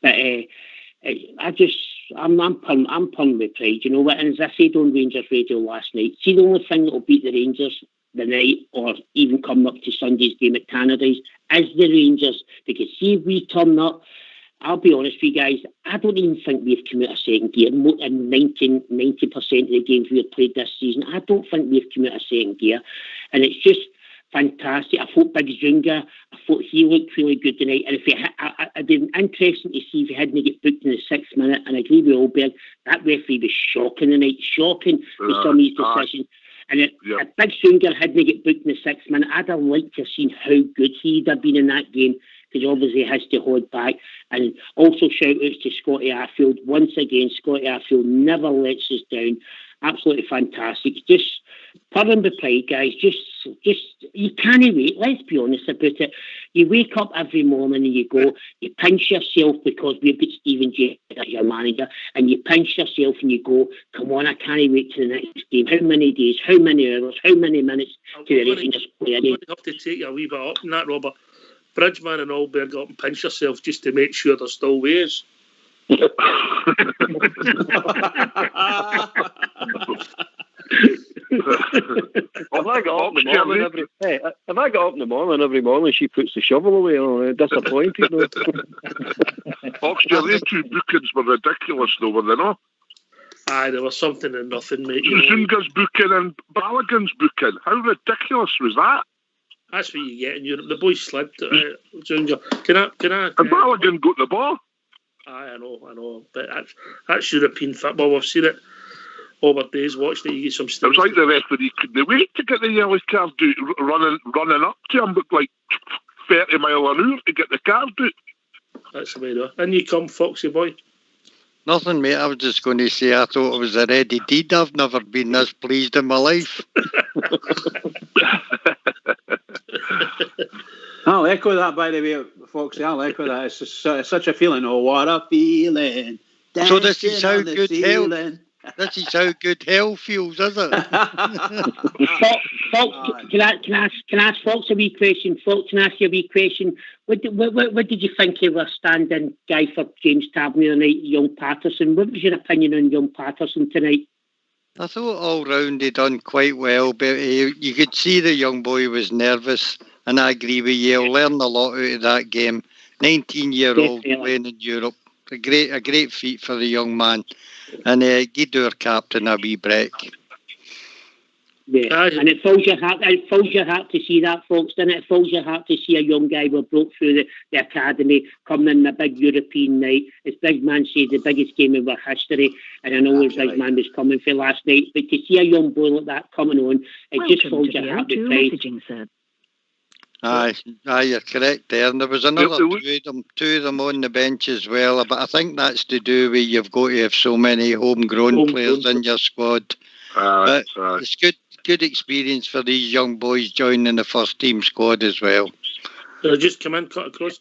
But I'm pumped with pride, you know what? And as I said on Rangers Radio last night, see, the only thing that will beat the Rangers the night, or even coming up to Sunday's game at Tannadice, is the Rangers. Because see, if we turn up, I'll be honest with you guys, I don't even think we've come out of second gear. In 90% of the games we've played this season, I don't think we've come out of second gear. And it's just fantastic. I thought Big Zunga, I thought he looked really good tonight. And if it'd been interesting to see if he hadn't get booked in the 6th minute. And I agree with Olberg, that referee was shocking tonight, shocking with some of his decisions. And if Big Zunga hadn't get booked in the 6th minute, I'd have liked to have seen how good he'd have been in that game, because obviously he has to hold back. And also shout outs to Scotty Arfield. Once again, Scotty Arfield never lets us down. Absolutely fantastic. Just pardon the pride, guys. Just you can't wait. Let's be honest about it. You wake up every morning and you go, you pinch yourself because we've got Stephen Gerrard as your manager, and you pinch yourself and you go, come on, I can't wait to the next game. How many days, how many hours, how many minutes to the Rangers play? I'm going to have to take you a wee bit up on that, Robert. Bridgeman and Alberg got up and pinch yourself just to make sure there's still ways. If I got up in the morning every morning, she puts the shovel away. I'm disappointed. Foxtail, these two bookings were ridiculous, though, were they not? Aye, there was something in nothing, mate. Zunga's booking and Balogun's booking. How ridiculous was that? That's what you get in Europe. The boy slid. Zunga. Can I? And Balogun got the ball. Aye, I know. But that's European football. We've seen it over days. Watched it. You get some stuff. It was like the referee couldn't wait to get the yellow card out, running up to him, but like 30 mile an hour to get the card out. That's the way though. And you come, Foxy boy. Nothing, mate. I was just going to say I thought it was a ready deed. I've never been this pleased in my life. I'll echo that, by the way, Foxy. I'll echo that. It's just, such a feeling. Oh, what a feeling. So this is how good hell. This is how good hell feels, is it? Fox, can I ask Fox a wee question? Fox, can I ask you a wee question? What did you think of our stand-in guy for James Tavernier tonight, young Patterson? What was your opinion on young Patterson tonight? I thought all round he done quite well, but you could see the young boy was nervous, and I agree with you. He'll learn a lot out of that game. 19-year-old playing in Europe, a great feat for the young man, and give our captain a wee break. Yeah, and it fills your heart. It fills your heart to see that, folks. Doesn't it? It fills your heart to see a young guy who broke through the academy, coming in a big European night. As Big Man said, the biggest game in our history. And I know where Big Man was coming for last night. But to see a young boy like that coming on, it just fills your heart with pride. Aye, you're correct there. And there was another two of them on the bench as well. But I think that's to do with you've got to have so many homegrown players in your squad. But it's good experience for these young boys joining the first team squad as well. I just come in, cut across.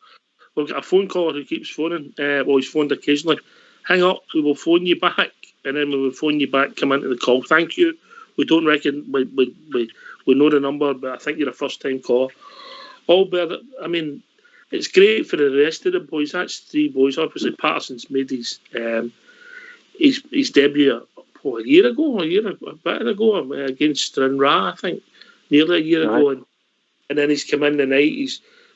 We've got a phone caller who keeps phoning. He's phoned occasionally. Hang up, we will phone you back, and then we will phone you back. Come into the call. Thank you. We don't reckon we know the number, but I think you're a first-time caller. Albert, I mean, it's great for the rest of the boys. That's 3 boys. Obviously, Patterson's made his debut. A year ago, a bit ago, against Stranraer, I think, nearly a year ago, and then he's come in tonight.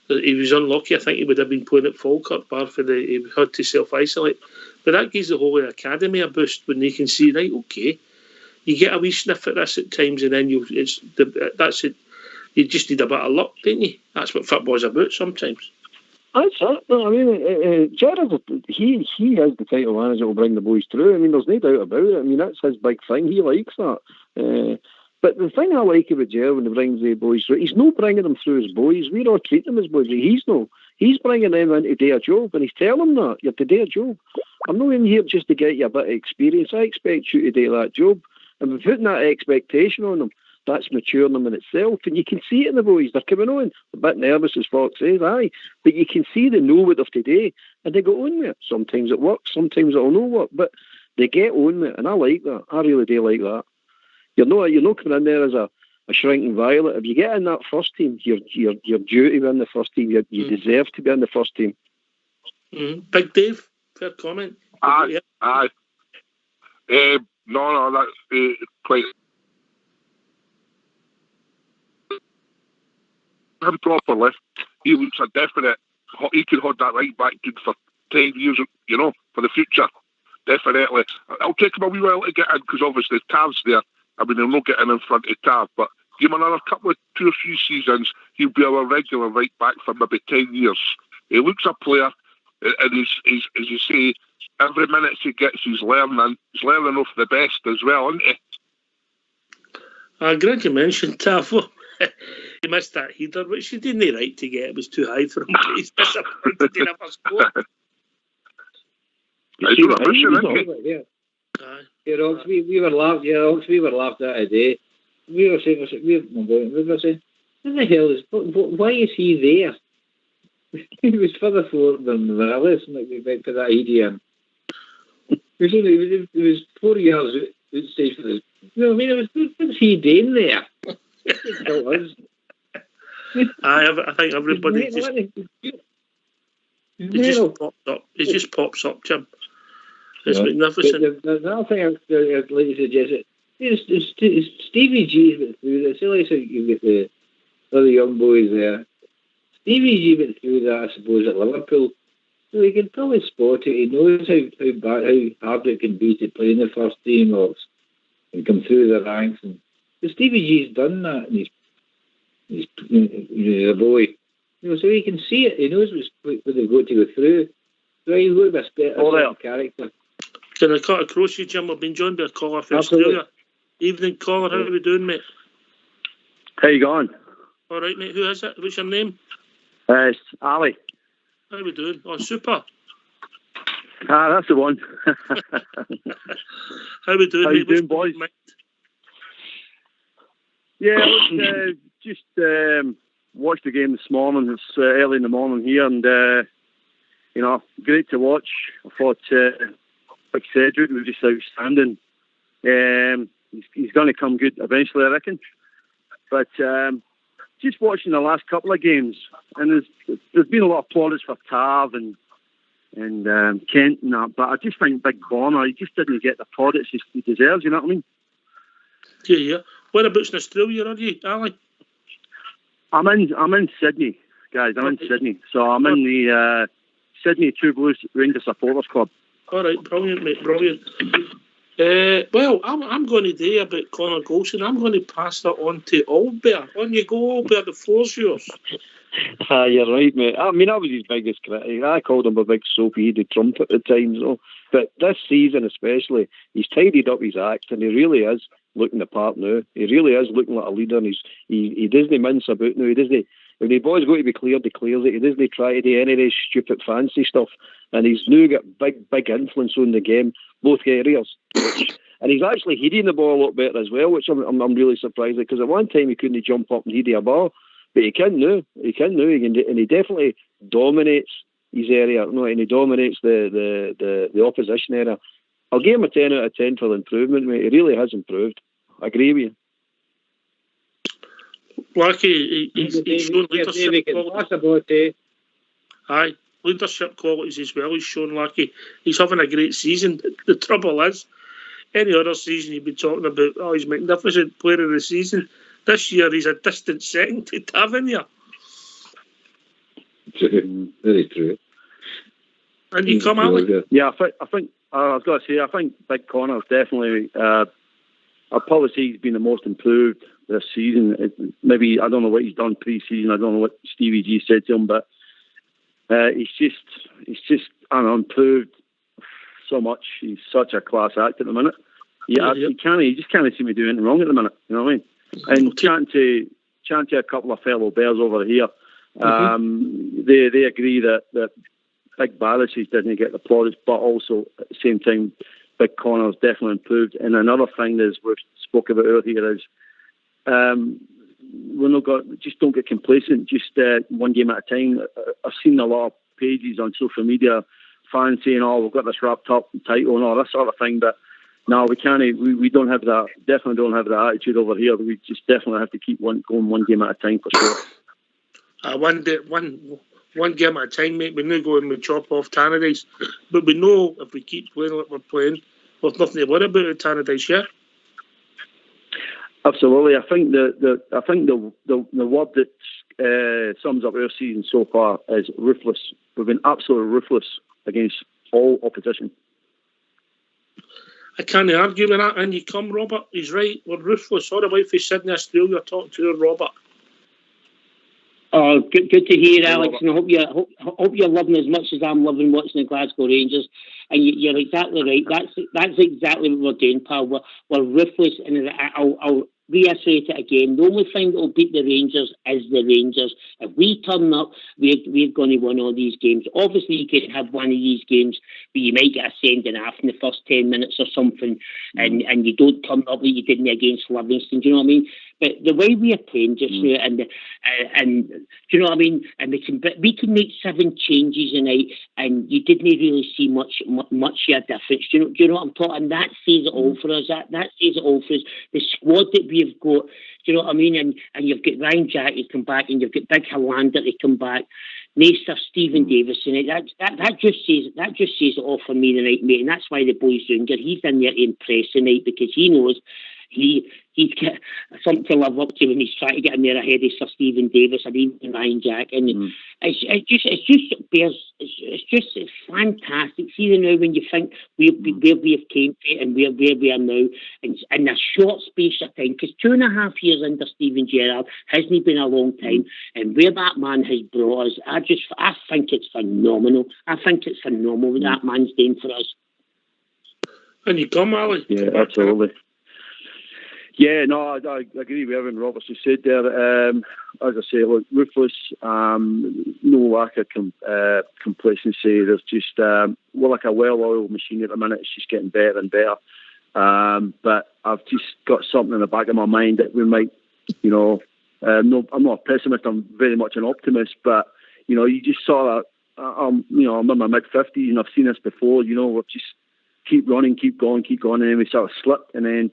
He was unlucky. I think he would have been playing at Falkirk, bar for he had to self-isolate. But that gives the whole academy a boost when they can see, right, okay, you get a wee sniff at this at times, and then that's it. You just need a bit of luck, don't you? That's what football's about sometimes. That's it. No, I mean, Gerrard, he is the title manager that will bring the boys through. I mean, there's no doubt about it. I mean, that's his big thing. He likes that. But the thing I like about Gerrard when he brings the boys through, he's not bringing them through as boys. We all treat them as boys. He's bringing them in to do a job, and he's telling them that you're to do a job. I'm not in here just to get you a bit of experience. I expect you to do that job, and we're putting that expectation on them. That's maturing them in itself, and you can see it in the boys. They're coming on a bit nervous, as Fox says, aye, but you can see they know what they've to do, and they go on with it. Sometimes it works, sometimes it'll not work, but they get on with it, and I like that. I really do like that. You're not coming in there as a shrinking violet. If you get in that first team, you're due to be in the first team. You deserve to be in the first team. Big Dave, fair comment. Aye. No, that's quite. Him properly, he looks a definite. He could hold that right back good for 10 years, for the future. Definitely. I'll take him a wee while to get in because obviously Tav's there. I mean, he'll not get in front of Tav, but give him another couple of 2 or 3 seasons, he'll be our regular right back for maybe 10 years. He looks a player, and he's as you say, every minute he gets, he's learning off the best as well, isn't he? I'm glad you mentioned Tav. He missed that header, which he didn't right to get. It was too high for him. He's disappointed he never scored. We were laughed at today. We were saying, what the hell why is he there? He was further forward than Morales, and we went for that idea. It was 4 years outstage for this. What was he doing there? I think everybody pops up. He just pops up, Jim. It's magnificent. The other thing I'd like to suggest is Stevie G's went through this. See, like you get the other young boys there. Stevie G went through that, I suppose, at Liverpool. So he can probably spot it. He knows how hard it can be to play in the first team and come through the ranks. And so Stevie G's done that, and he's the boy. So he can see it. He knows what they've got to go through. So he's got to be a character. Can I cut across you, Jim? I've been joined by a caller from Australia. Evening, caller. How are we doing, mate? How you going? All right, mate. Who is it? What's your name? It's Ali. How are we doing? Oh, super. That's the one. How are we doing, How mate? you doing, boys? Yeah, just watched the game this morning. It's early in the morning here, and great to watch. I thought Big Cedric was just outstanding. He's going to come good eventually, I reckon. But just watching the last couple of games, and there's been a lot of plaudits for Tav and Kent and that, but I just think Big Bonner, he just didn't get the plaudits he deserves. You know what I mean? Yeah. Whereabouts in Australia are you, Ali? I'm in Sydney, guys. I'm in Sydney, so I'm in the Sydney True Blues Rangers Supporters Club. All right, brilliant, mate, brilliant. Well, I'm going to do about Connor Golson. I'm going to pass that on to Albert. On you go, Albert. The floor's yours. You're right, mate. I mean, I was his biggest critic. I called him a big soapy-headed trumpet at times, though. But this season especially, he's tidied up his act, and he really is looking the part now. He really is looking like a leader, and he doesn't mince about now. He doesn't. If the ball's got to be cleared, he clears it. He doesn't try to do any of this stupid fancy stuff. And he's now got big influence on the game, both areas. And he's actually heading the ball a lot better as well, which I'm really surprised at, because at one time he couldn't jump up and head a ball, but he can now. And he definitely dominates his area, and he dominates the opposition area. I'll give him a 10 out of 10 for the improvement, mate. He really has improved. I agree with you. Blackie, he's shown leadership qualities. Aye, leadership qualities as well. He's shown Blackie. He's having a great season. The trouble is, any other season you'd be talking about, he's magnificent player of the season. This year he's a distant second to Tavernier. Very true. And you come out. Yeah, I think I was going to say, I think Big Connor's definitely. I'd probably say he's been the most improved this season. Maybe I don't know what he's done pre-season. I don't know what Stevie G said to him, but he's just I don't know, improved so much. He's such a class act at the minute. Yeah, he just can't seem to do anything wrong at the minute. You know what I mean? And chatting to a couple of fellow Bears over here, They agree that Big Barris's didn't get the plaudits, but also at the same time, Big Connor's definitely improved. And another thing is we've spoke about earlier is just don't get complacent. Just one game at a time. I've seen a lot of pages on social media, fans saying, "Oh, we've got this wrapped up and title and all that sort of thing." But no, we can't. We don't have that. Definitely don't have that attitude over here. We just definitely have to keep going one game at a time for sure. One game at a time, mate. We know going with chop off Tannadice, but we know if we keep playing like we're playing, there's nothing to worry about at Tannadice, yeah. Absolutely, I think the word that sums up our season so far is ruthless. We've been absolutely ruthless against all opposition. I can't argue with that. And you come, Robert. He's right. We're ruthless. All the way from Sydney, Australia, talking to her, Robert. Oh, good to hear, Alex, and I hope you're loving as much as I'm loving watching the Glasgow Rangers. And you're exactly right. That's exactly what we're doing, pal. We're ruthless, and I'll reiterate it again. The only thing that will beat the Rangers is the Rangers. If we turn up, we're going to win all these games. Obviously, you could have one of these games where you might get a sending off in the first 10 minutes or something, and you don't turn up like you didn't against Livingston. Do you know what I mean? But the way we are playing just now, and do you know what I mean? And we can make 7 changes a night, and you didn't really see much of a difference. Do you know what I'm talking? And that says it all for us. That says it all for us. The squad that we've got. Do you know what I mean? And you've got Ryan Jack to come back, and you've got Big Hollander to come back. Naismith, Stephen Davis in it. That just says it all for me tonight, mate. And that's why the boys doing good. He's in there to impress tonight because he knows he's got something to live up to when he's trying to get in there ahead of Sir Stephen Davis and even Ryan Jack. And it's fantastic. See now when you think where we have came from and where we are now, in a short space of time, because 2.5 years under Steven Gerrard hasn't been a long time, and where that man has brought us, I think it's phenomenal. I think it's phenomenal what that man's doing for us. And you come, Ali. Yeah, absolutely. Yeah, no, I agree with everything Roberts has said there. As I say, look, ruthless, no lack of complacency. There's just, we're like a well-oiled machine at the minute. It's just getting better and better. But I've just got something in the back of my mind that we might, I'm not a pessimist, I'm very much an optimist, but, you just saw that, I'm in my mid-50s and I've seen this before, we'll just keep running, keep going, and then we sort of slip, and then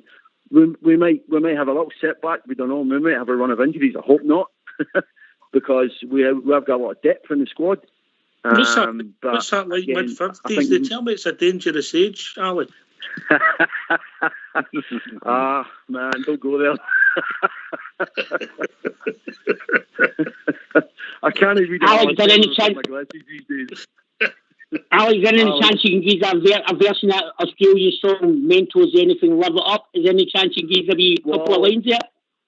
we might have a little setback. We don't know. We might have a run of injuries. I hope not, because we've got a lot of depth in the squad. What's that like mid-50s? They tell me it's a dangerous age, Ali. Man, don't go there. I can't even read Alex, my glasses these days. Alex, is there any chance you can give a version of Australian song, Mentos Anything, Live It Up? Is there any chance you can give a couple of lines there?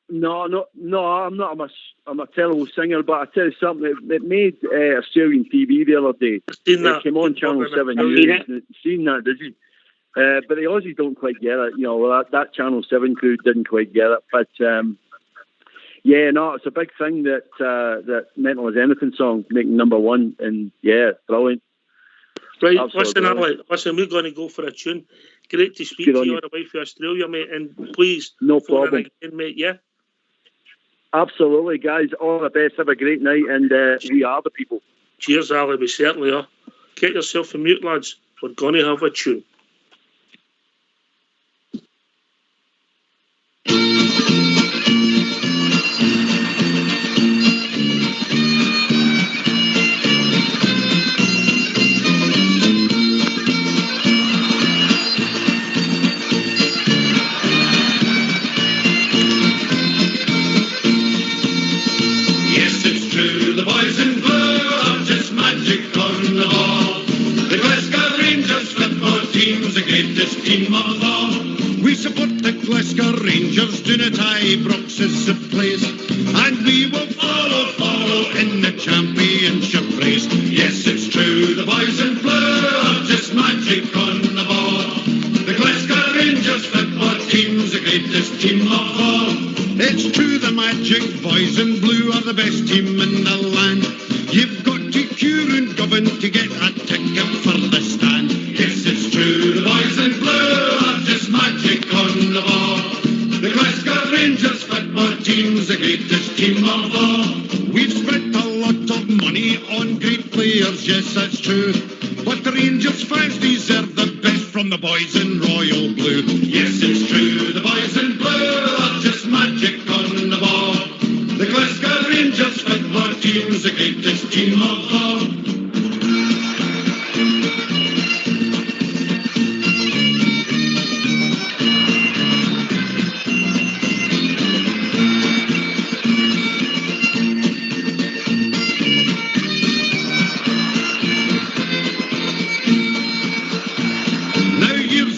No, I'm not. I'm a terrible singer, but I tell you something, it made Australian TV the other day. It came on Channel 7 News. Seen that, did you? But the Aussies don't quite get it. That Channel 7 crew didn't quite get it. But it's a big thing that Mental as Anything song making #1, and brilliant. Right, listen, Ali, we're going to go for a tune. Great to speak to you on the way from Australia, mate, and please, no problem, again, mate, yeah? Absolutely, guys, all the best, have a great night, and we are the people. Cheers, Ali, we certainly are. Get yourself a mute, lads, we're going to have a tune. Team of all. We support the Glasgow Rangers, do not Ibrox is the place, and we will follow in the championship race. Yes, it's true, the boys in blue are just magic on the ball. The Glasgow Rangers football team's the greatest team of all. It's true, the magic magic, boys in blue are the best team in the land. You've got to cure and govern to get a ticket for the stand. Yes, it's true, the boys in blue are just magic on the ball. The Glasgow Rangers football team's the greatest team of all. We've spent a lot of money on great players, yes, that's true. But the Rangers fans deserve the best from the boys in royal blue. Yes, it's true, the boys in blue are just magic on the ball. The Glasgow Rangers football team's the greatest team of all.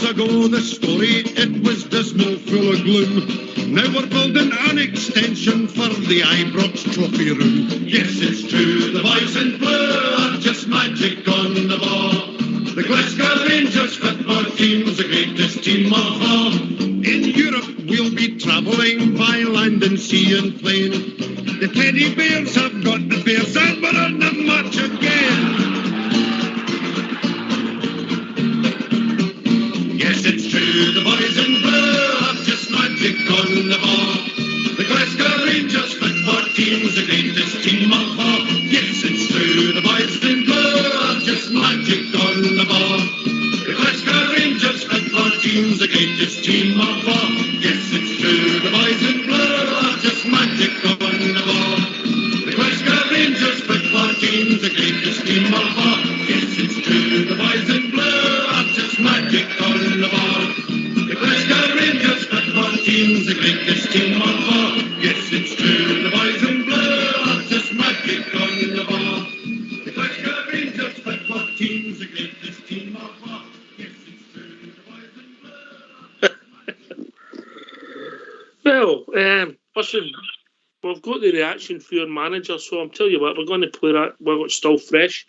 Ago, the story, it was dismal, full of gloom. Now we're building an extension for the Ibrox trophy room. Yes, it's true, the boys in blue are just magic on the ball. The Glasgow Rangers football team's the greatest team of all. In Europe, we'll be travelling by land and sea and plain. The teddy bears have got the bears and we're on the march again. Yes, it's true, the boys in blue are just magic on the ball. The Glasgow Rangers football team's the greatest team of all. Yes, it's true, the boys in blue are just magic on the ball. The Glasgow Rangers football team's the greatest team of all. Yes, it's true, the boys in blue are just magic on the ball. The Glasgow Rangers football team's the greatest team of all. Yes, it's true, the boys in blue are just magic on the ball. The Glasgow Rangers football team's the greatest team of all. Yes, it's true, the boys in blue are just magic on the ball. The Glasgow Rangers football team's the greatest team of all. Yes, it's true, the boys in blue are just Well, listen, we've got the reaction for your manager, so I'm telling you what, we're going to play that while it's still fresh.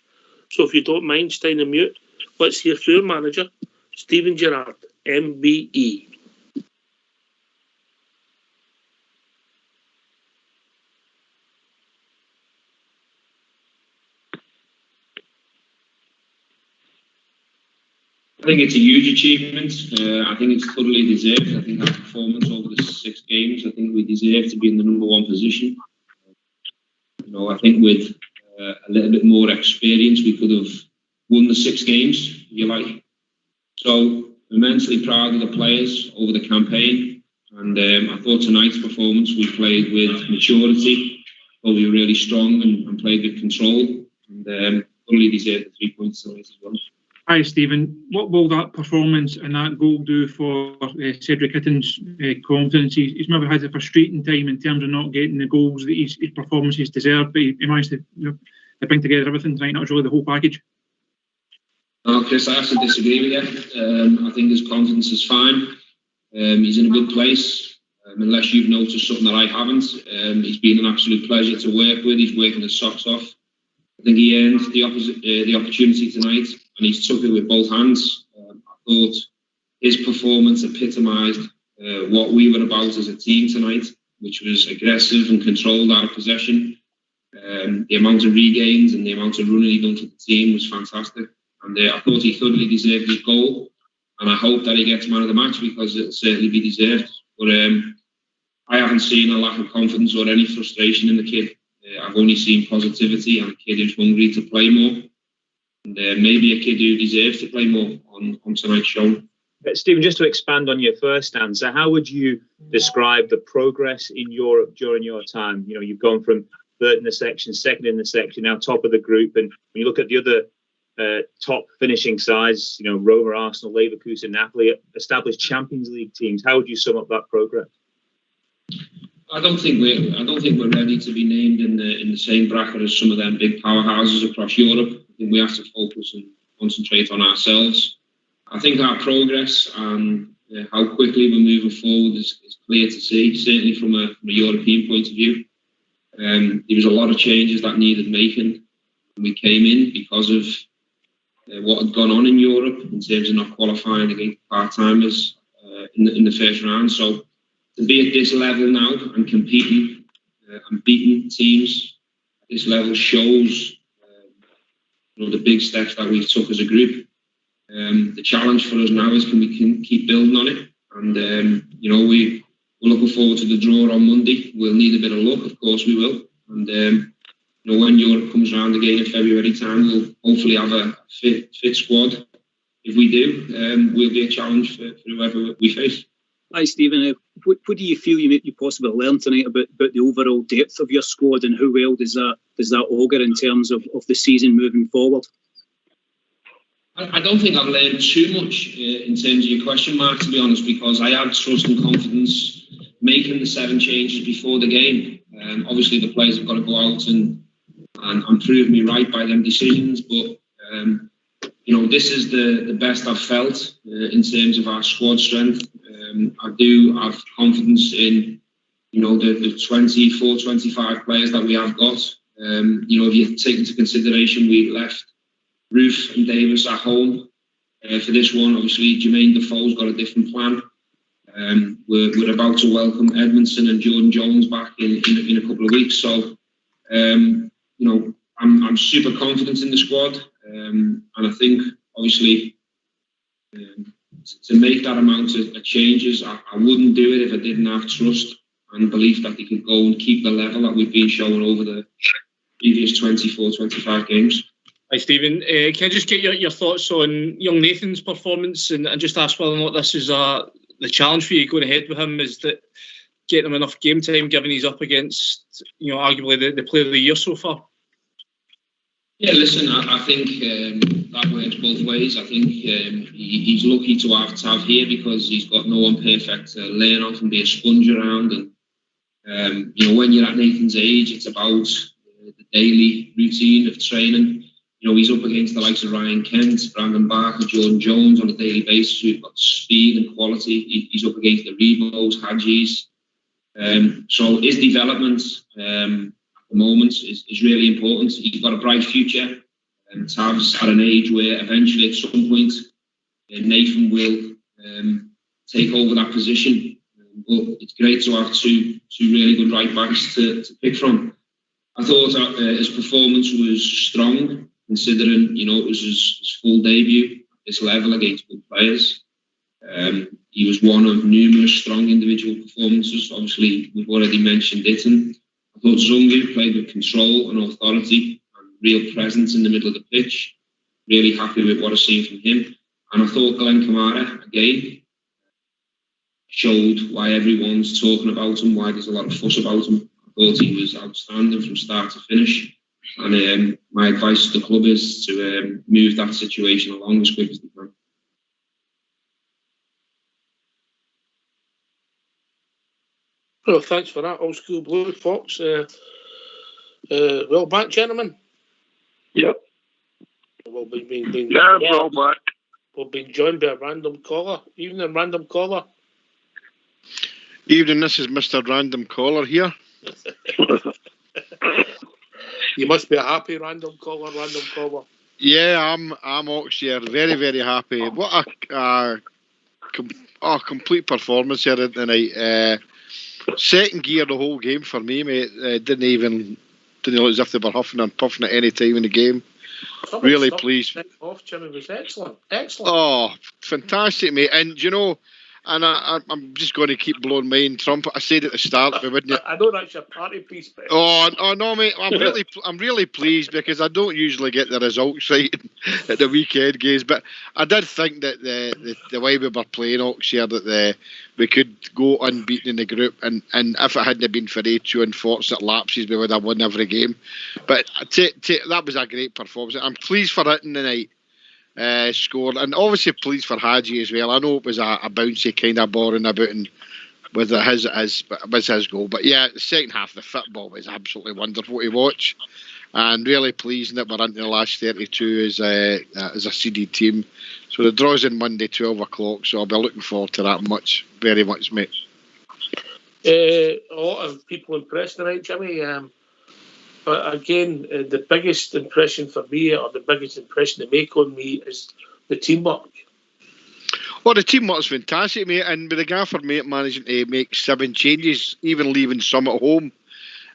So if you don't mind staying on mute, let's hear from your manager, Steven Gerrard, MBE. I think it's a huge achievement. I think it's totally deserved. I think our performance over the 6 games, I think we deserve to be in the number 1 position. I think with a little bit more experience, we could have won the 6 games, if you like. So, immensely proud of the players over the campaign. And I thought tonight's performance, we played with maturity. Thought we were really strong and played with control. And totally deserved the 3 points tonight as well. Hi, Stephen. What will that performance and that goal do for Cedric Hitton's confidence? He's maybe had a frustrating time in terms of not getting the goals that his performances deserve, but he managed to, bring together everything tonight. That was really the whole package. Oh, Chris, I have to disagree with you. I think his confidence is fine. He's in a good place. Unless you've noticed something that I haven't, he's been an absolute pleasure to work with. He's working his socks off. I think he earned the opportunity tonight, and he's took it with both hands. I thought his performance epitomised what we were about as a team tonight, which was aggressive and controlled out of possession. The amount of regains and the amount of running he done for the team was fantastic. And I thought he thoroughly deserved his goal. And I hope that he gets man of the match, because it'll certainly be deserved. But I haven't seen a lack of confidence or any frustration in the kid. I've only seen positivity and a kid who's hungry to play more. And maybe a kid who deserves to play more on tonight's show. Stephen, just to expand on your first answer, how would you describe the progress in Europe during your time? You've gone from third in the section, second in the section, now top of the group. And when you look at the other top finishing sides, Roma, Arsenal, Leverkusen, Napoli, established Champions League teams, how would you sum up that progress? I don't think we're ready to be named in the same bracket as some of them big powerhouses across Europe. I think we have to focus and concentrate on ourselves. I think our progress and how quickly we're moving forward is clear to see, certainly from a European point of view. There was a lot of changes that needed making. We came in because of what had gone on in Europe in terms of not qualifying against part-timers in the first round. So to be at this level now and competing and beating teams at this level shows the big steps that we've took as a group. The challenge for us now is can we keep building on it, and we're looking forward to the draw on Monday. We'll need a bit of luck, of course we will, and when Europe comes around again in February time, we'll hopefully have a fit squad. If we do, we'll be a challenge for whoever we face. Hi Stephen, what do you feel you possibly learned tonight about the overall depth of your squad, and how well does that augur in terms of the season moving forward? I don't think I've learned too much in terms of your question, Mark, to be honest, because I had trust and confidence making the 7 changes before the game. Obviously the players have got to go out and prove me right by them decisions, but this is the best I've felt in terms of our squad strength. I do have confidence in the 24, 25 players that we have got. If you take into consideration we left Ruth and Davis at home for this one, obviously Jermaine Defoe's got a different plan. We're about to welcome Edmondson and Jordan Jones back in a couple of weeks, so I'm super confident in the squad, and I think obviously to make that amount of changes, I wouldn't do it if I didn't have trust and belief that they could go and keep the level that we've been showing over the previous 24, 25 games. Hi Stephen, can I just get your thoughts on young Nathan's performance, and just ask whether or not this is the challenge for you going ahead with him, is that getting him enough game time given he's up against arguably the player of the year so far? Yeah, listen, I think that works both ways. I think he's lucky to have Tav here because he's got no one perfect to learn off and be a sponge around. And, when you're at Nathan's age, it's about the daily routine of training. He's up against the likes of Ryan Kent, Brandon Barker, Jordan Jones on a daily basis who've got speed and quality. He's up against the Rebos, Hadjis. So his development at the moment is really important. He's got a bright future, and Tav's at an age where eventually at some point Nathan will take over that position. But it's great to have two really good right backs to pick from. I thought his performance was strong, considering it was his full debut at this level against good players. He was one of numerous strong individual performances. Obviously, we've already mentioned Itten. I thought Zungu played with control and authority and real presence in the middle of the pitch. Really happy with what I've seen from him. And I thought Glenn Kamara, again, showed why everyone's talking about him, why there's a lot of fuss about him. I thought he was outstanding from start to finish. And my advice to the club is to move that situation along as quick as they can. Well, thanks for that, Old School Blue Fox. Well back, gentlemen. Yep. Well back. We've been joined by a random caller. Evening, random caller. Evening, this is Mr. Random Caller here. You must be a happy random caller. Yeah, I'm Oxshire. Very, very happy. What a complete performance here tonight. Second gear the whole game for me, mate. Didn't look as if they were huffing and puffing at any time in the game. Really pleased. Off, Jimmy, was excellent. Oh, fantastic, mate. And and I'm just going to keep blowing my own trumpet. I said at the start, wouldn't you? I know that's your party piece, but oh no, mate. I'm really pleased because I don't usually get the results right at the weekend games, but I did think that the way we were playing Oxshire, that we could go unbeaten in the group, and if it hadn't been for 2 unfortunate lapses, we would have won every game. But that was a great performance. I'm pleased for it in the night. Scored, and obviously pleased for Hadji as well. I know it was a bouncy kind of boring about and with his goal, but yeah, the second half of the football was absolutely wonderful to watch, and really pleasing that we're into the last 32 as a seeded team. So the draw's in Monday 12 o'clock, so I'll be looking forward to that very much, mate. A lot of people impressed tonight, Jimmy. But again, the biggest impression for me, or the biggest impression to make on me, is the teamwork. Well, the teamwork's fantastic, mate, and with the gaffer mate managing to make 7 changes, even leaving some at home,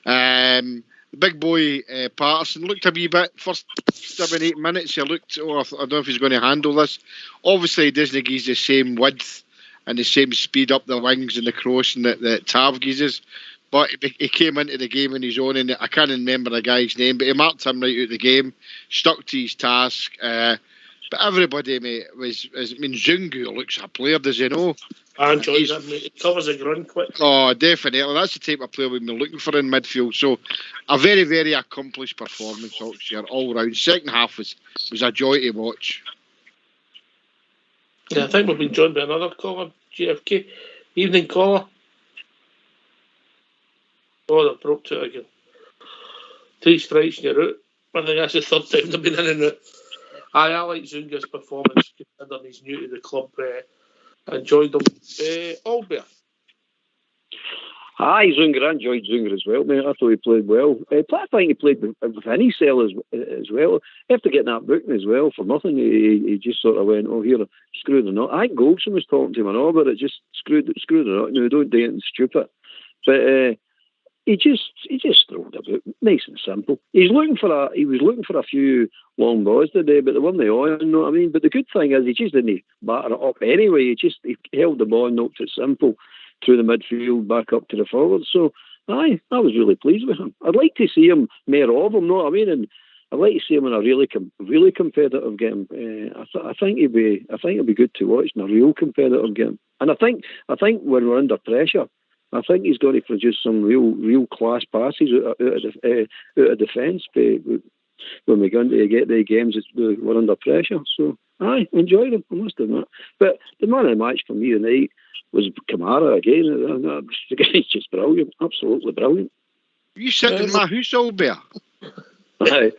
The big boy Patterson looked a wee bit first 7-8 minutes. He looked, I don't know if he's going to handle this. Obviously, he doesn't give the same width and the same speed up the wings and the crossing that Tav gives. But he came into the game on his own, and I can't remember the guy's name, but he marked him right out of the game, stuck to his task. But everybody, mate, Zungu looks a player, does he know? I enjoy that, mate. He covers the ground quick. Oh, definitely. That's the type of player we've been looking for in midfield. So, a very, very accomplished performance all round. Second half was a joy to watch. Yeah, I think we've been joined by another caller, JFK. Evening, caller. Oh, they broke to it again. 3 strikes and you're out. I think that's the third time they've been in and out. I like Zunga's performance, considering he's new to the club. I enjoyed him. Albert. Aye, Zunga. I enjoyed Zunga as well, mate. I thought he played well. I think he played with any cell as well. After getting that booking as well for nothing, he just sort of went, oh, here, screw the knot. I think Goldson was talking to him and all, but it just screwed the knot. No, don't do anything stupid. But he just strolled about, nice and simple. He was looking for a few long balls today, but they weren't on, you know what I mean? But the good thing is he just didn't batter it up anyway. He held the ball and knocked it simple through the midfield back up to the forwards. So I was really pleased with him. I'd like to see him more of him, know what I mean? And I'd like to see him in a really competitive game. I think he'd be good to watch in a real competitive game. And I think when we're under pressure, I think he's going to produce some real class passes out of defence when we go into get the games we're under pressure. So I enjoyed him, I must admit. But the man of the match for me tonight was Kamara again. He's just brilliant, absolutely brilliant. You sitting in my house, Albert? Aye.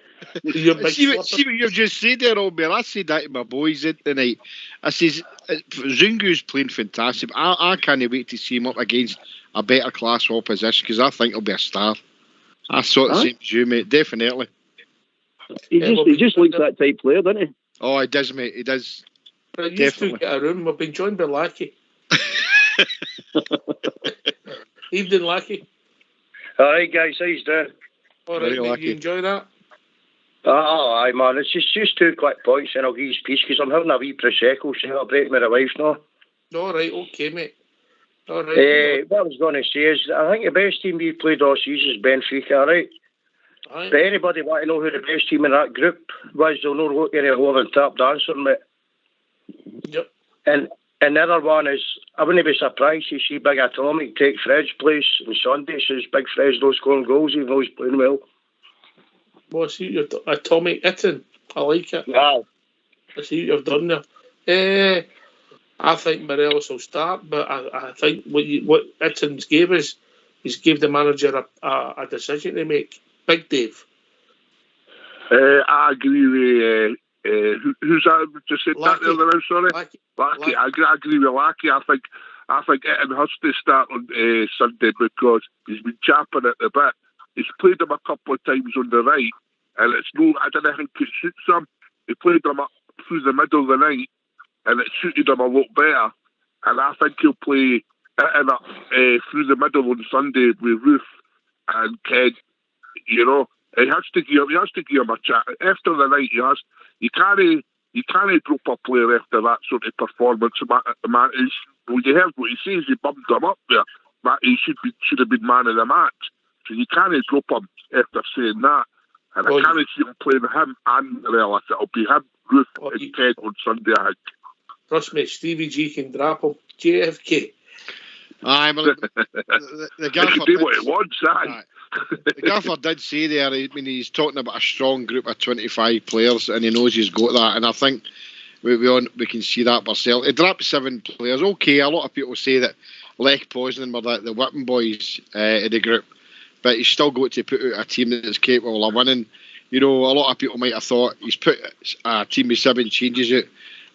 See what you've just said there, Albert. I said that to my boys tonight. I says, Zungu's playing fantastic. I can't wait to see him up against a better class opposition because I think he'll be a star. I thought the same as you, mate. Definitely. He just looks that type player, doesn't he? Oh, he does, mate. He does. But you two get a room. We've been joined by Lackey. Evening, Lackey. All right, guys. How you doing? All right, mate. You enjoy that? Oh, aye, man. It's just 2 quick points, and I'll give you peace because I'm having a wee prosecco celebrating with the wife now. All right, okay, mate. All right. What I was going to say is, I think the best team we played all season is Benfica, right? Aye. But anybody want to know who the best team in that group was, they'll know what any love and tap dancing, mate. Yep. And the other one is, I wouldn't be surprised to see Big Atomic take Fred's place on Sunday, since Big Fred's not scoring goals, even though he's playing well. Well, I see your Atomic Itten. I like it. Wow. I see what you've done there. I think Morelos will start, but I think what Itten's gave us, he's gave the manager a decision to make. Big Dave. I agree with who's that just said that the other now, sorry? Lackey. I agree with Lackey. I think Itten has to start on Sunday because he's been chapping at the bit. He's played him a couple of times on the right, and I don't think it suits him. He played him up through the middle of the night, and it suited him a lot better. And I think he'll play Itten up through the middle on Sunday with Ruth and Ked. You know, he has to give him a chat after the night. You can't drop a player after that sort of performance. Man, when you heard what he says, he bummed him up there. He should have been man of the match. So you can't drop him after saying that. And I can't see him playing him and Morelos. It'll be him, Ruth, and Ted on Sunday, I think. Trust me, Stevie G can drop him. JFK. Aye, well, the gaffer do what he wants, aye. The gaffer did say there, I mean, he's talking about a strong group of 25 players, and he knows he's got that. And I think we can see that ourselves. He dropped 7 players. Okay, a lot of people say that Lech Poznan were the whipping boys in the group, but he's still got to put out a team that's capable of winning. You know, a lot of people might have thought he's put a team with 7 changes out.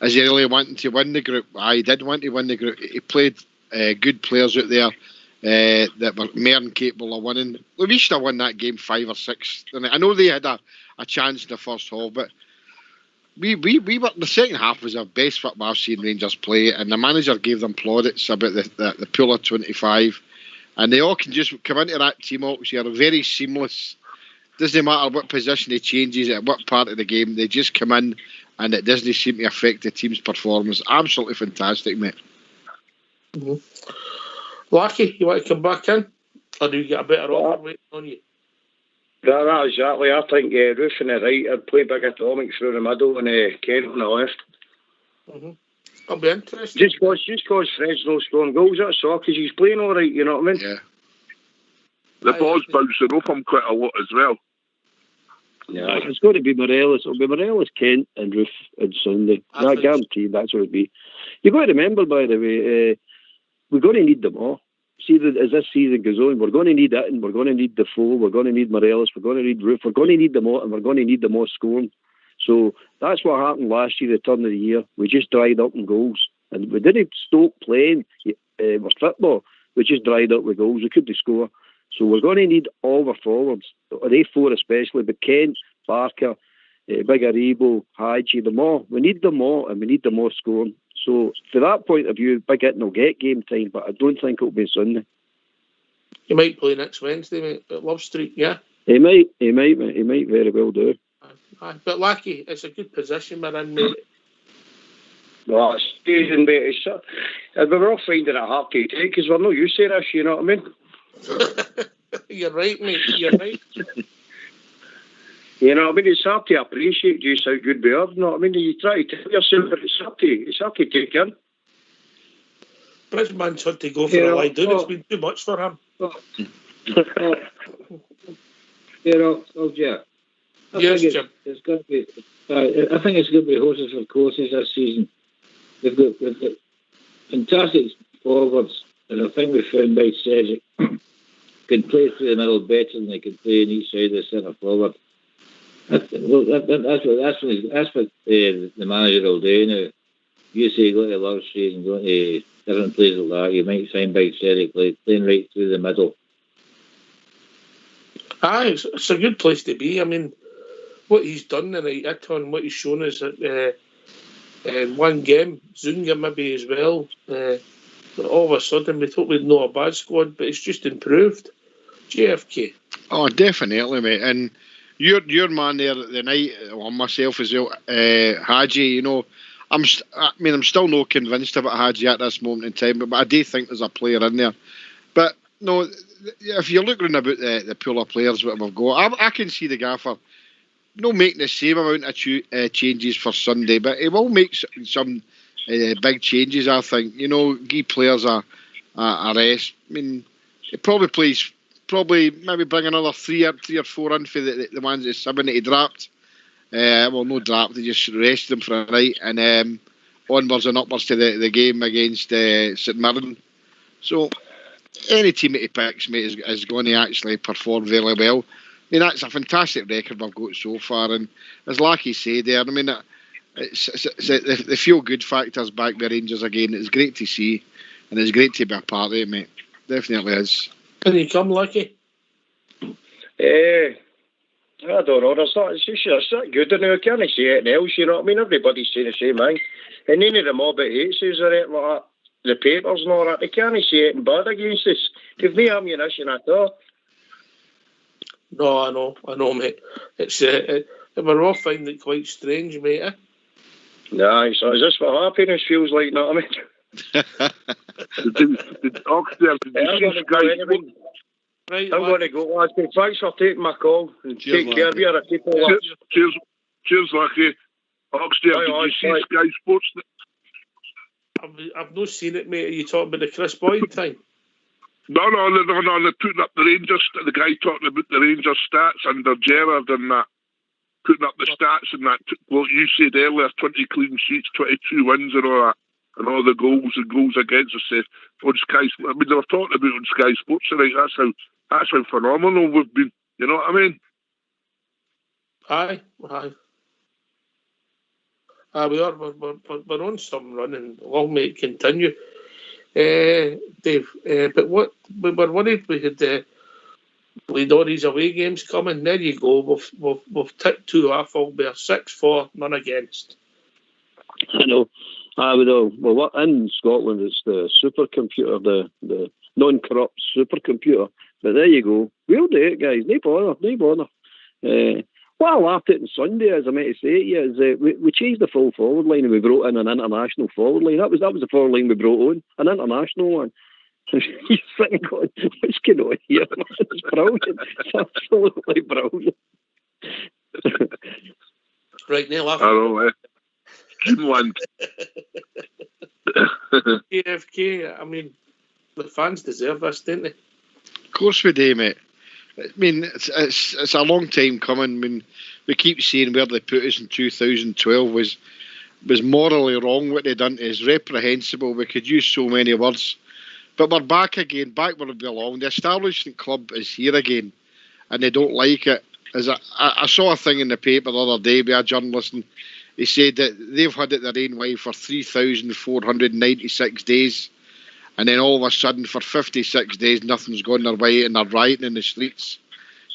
Is he really wanting to win the group? He did want to win the group. He played good players out there that were more than capable of winning. We should have won that game 5 or 6. And I know they had a chance in the first half, but we were, the second half was our best football I've seen Rangers play, and the manager gave them plaudits about the pool of 25. and they all can just come into that team. Oxford are very seamless. Doesn't matter what position they changes at what part of the game, they just come in, and it doesn't seem to affect the team's performance. Absolutely fantastic, mate. Lucky, you want to come back in, or do you get a better offer waiting on you? That exactly. I think Roof on the right, I'd play Big Atomic through the middle, and Kent on the left. I'll be interested. Just cause Fred's not scoring goals, that's all, because he's playing all right, you know what I mean? Yeah. The ball's bouncing off him quite a lot as well. Yeah, it's going to be Morelos. It'll be Morelos, Kent, and Roof on Sunday. I guarantee that's what it'll be. You've got to remember, by the way, we're going to need them all. See, as this season goes on, we're going to need Itten, we're going to need Defoe, we're going to need Morelos, we're going to need Roof, we're going to need them all, and we're going to need them all scoring. So that's what happened last year, the turn of the year. We just dried up in goals. And we didn't stop playing with football. We just dried up with goals. We couldn't score. So we're going to need all our forwards, they four especially, but Kent, Barker, Big Aribo, Hadji, them all. We need them all, and we need them all scoring. So, from that point of view, Big Itten will get game time, but I don't think it'll be Sunday. He might play next Wednesday, mate, at Love Street, yeah? He might, mate. He might very well do. But Lucky, it's a good position we're in, mate. Well, it's season, mate. We were all finding it hard to take because we're not used to this, you know what I mean? You're right, mate. You're right. You know what I mean? It's hard to appreciate just how good we are. You know what I mean? You try to tell yourself, but it's hard to take in. Bridgeman's had to go for a lie down. It's been too much for him. Yes, Jim. It's got to be. I think it's going to be horses for courses this season. We've got fantastic forwards, and I think we found by Cedric can play through the middle better than they can play on each side of the centre forward. That's what the manager will do now. You say go to Love Street and go to different places like that, you might find by Cedric playing right through the middle. It's a good place to be. I mean, what he's done tonight, Iton, what he's shown us in one game, Zunga maybe as well. All of a sudden, we thought we'd know a bad squad, but it's just improved. JFK. Oh, definitely, mate. And your man there the night, well, myself as well, Hadji. You know, I'm still not convinced about Hadji at this moment in time, but I do think there's a player in there. But no, if you're looking about the pool of players that we've got, I can see the gaffer not making the same amount of changes for Sunday, but he will make some big changes. I think, you know, give players a rest. I mean, he probably plays. Maybe bring another three or four in for the ones that 70 dropped. Well, no dropped, they just rested them for a night, and onwards and upwards to the game against St Mirren. So any team that he picks, mate, is going to actually perform very well. I mean, that's a fantastic record we've got so far, and as Lackey said there, I mean, it's the feel-good factor's back with Rangers again. It's great to see, and it's great to be a part of it, mate. Definitely is. Can you come, Lucky? I don't know. It's not good enough. I can't say anything else, you know what I mean? Everybody's saying the same thing. And any of them all but hates us or anything like that. The papers and all that. They can't say anything bad against us. They've no ammunition at all. No, I know, mate. It's we're all finding it quite strange, mate. Eh? Nah, so is this what happiness feels like, you know what I mean? I'm going to go, lads. Thanks for taking my call. And cheers, take care of your people. Cheers, Lucky. Oxdale, did you see Sky Sports? I've not seen it, mate. Are you talking about the Chris Boyd time? No. They're putting up the Rangers. The guy talking about the Rangers stats under Gerrard and that. Putting up the stats and that. What you said earlier, 20 clean sheets, 22 wins and all that. And all the goals and goals against us on Sky. I mean, they were talking about on Sky Sports tonight. That's how phenomenal we've been. You know what I mean? Aye. We are. We're on some run and long may it continue, Dave. But what we were worried we had played all these away games coming. There you go. We've ticked 2 off. All be a 6-4, none against. I know. Well, what in Scotland it's the supercomputer, the non-corrupt supercomputer. But there you go. We'll do it, guys. No bother. What I laughed at on Sunday, as I meant to say to you, is we changed the full forward line and we brought in an international forward line. That was the forward line we brought on, an international one. He's sitting going, what's going on here, man? It's brilliant. It's absolutely brilliant. Right, Neil, I know, Greenland. AFK, I mean, the fans deserve this, don't they? Of course we do, mate. I mean, it's a long time coming. I mean, we keep saying where they put us in 2012 was morally wrong. What they done is reprehensible. We could use so many words. But we're back again, back where we belong. The establishment club is here again, and they don't like it. I saw a thing in the paper the other day by a journalist, and he said that they've had it their own way for 3,496 days, and then all of a sudden for 56 days nothing's gone their way and they're rioting in the streets.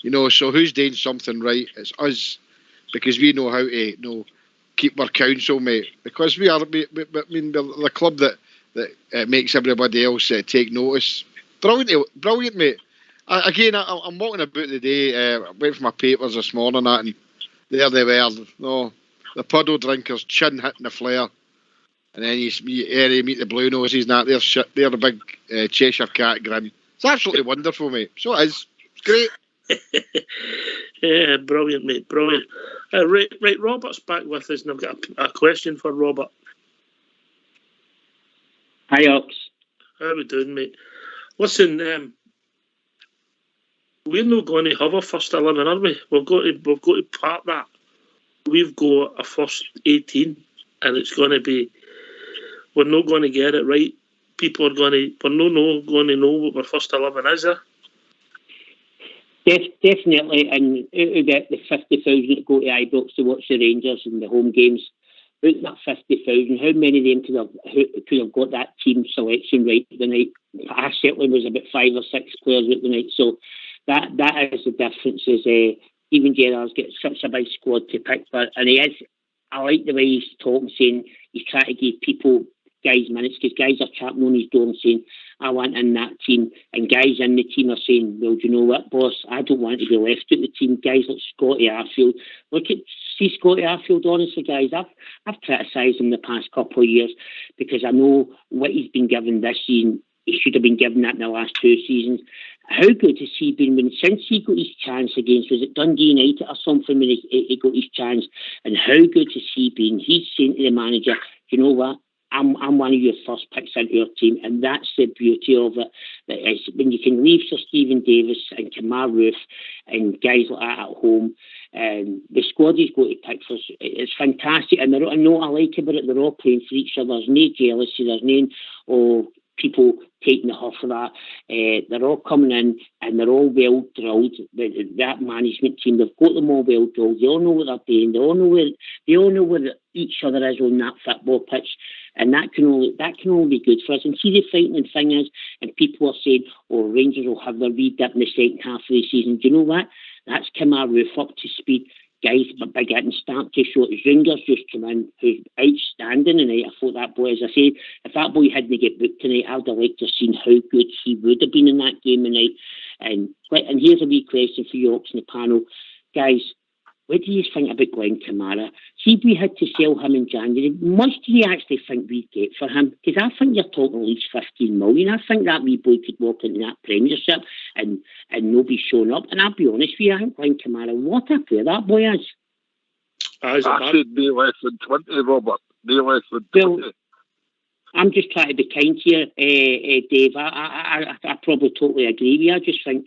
You know, so who's doing something right? It's us, because we know how to keep our counsel, mate. Because we are, I mean, the club that makes everybody else take notice. Brilliant, mate. I'm walking about the day. I went for my papers this morning, and there they were. No, the puddle drinkers, chin hitting the flare, and then you meet the blue noses. And they're a big Cheshire cat grin. It's absolutely wonderful, mate. So it is. It's great. Yeah, brilliant, mate. Brilliant. Right, Robert's back with us, and I've got a question for Robert. Hi, Ox. How we doing, mate? Listen, we're not going to have a first 11, are we? We've got to part that. We've got a first 18, and it's going to be. We're not going to get it right. People are going to. We're not going to know what our first 11 is. Definitely, and out of the 50,000 that go to Ibrox to watch the Rangers in the home games, out of that 50,000, how many of them could have got that team selection right the night? I certainly was about 5 or 6 players at the night, so that is the difference. Is even Gerrard's got such a big squad to pick for, and he is. I like the way he's talking, saying he's trying to give guys minutes, because guys are tapping on his door and saying, I want in that team, and guys in the team are saying, well, do you know what, boss, I don't want to be left out of the team. Guys like Scotty Arfield, see Scotty Arfield, honestly, guys, I've criticised him the past couple of years because I know what he's been given this season. He should have been given that in the last 2 seasons. How good has he been since he got his chance against, was it Dundee United or something, when he got his chance? And how good has he been? He's saying to the manager, you know what, I'm one of your first picks into your team, and that's the beauty of it. That is, when you can leave Sir Stephen Davis and Kamar Roof and guys like that at home, the squad he's got to pick for, it's fantastic. And I know what I like about it, they're all playing for each other. There's no jealousy, there's no people taking the huff of that. They're all coming in and they're all well drilled. That management team, they've got them all well drilled. They all know what they're doing. They all know where each other is on that football pitch, and that can only be good for us. And see, the frightening thing is, and people are saying, "Oh, Rangers will have their wee dip in the second half of the season." Do you know what? That's Kamar Roof up to speed. Guys, but big hitting start to show. Zunger's just come in, who's outstanding tonight. I thought that boy, as I said, if that boy hadn't get booked tonight, I'd have liked to have seen how good he would have been in that game tonight. And here's a wee question for you, Ox, in the panel. Guys, what do you think about Glenn Kamara? See, if we had to sell him in January, much do you actually think we'd get for him? Because I think you're talking at least 15 million. I think that wee boy could walk into that Premiership and nobody showing up. And I'll be honest with you, I think Glenn Kamara, what a player that boy is. I said no less than 20, Robert. No less than 20. Well, I'm just trying to be kind to you, Dave. I probably totally agree with you.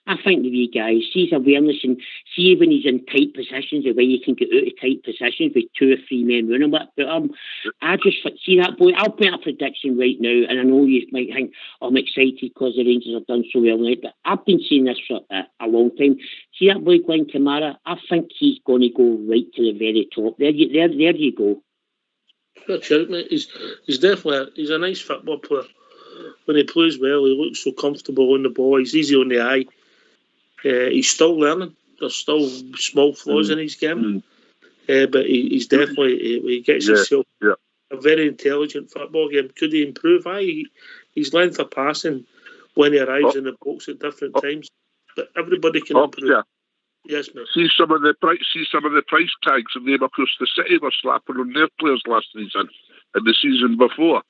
I think the wee guy sees awareness, and see when he's in tight positions, the way you can get out of tight positions with 2 or 3 men running. But I just see that boy. I'll put a prediction right now, and I know you might think I'm excited because the Rangers have done so well tonight, but I've been saying this for a long time. See that boy Glenn Kamara? I think he's going to go right to the very top. There you go. That's out, mate. He's definitely he's a nice football player. When he plays well, he looks so comfortable on the ball. He's easy on the eye. He's still learning. There's still small flaws in his game, but he's definitely he gets himself a very intelligent football game. Could he improve? His length of passing when he arrives in the box at different times. But everybody can improve. Yeah. Yes, mate. See some of the price tags and them across the city were slapping on their players last season and the season before.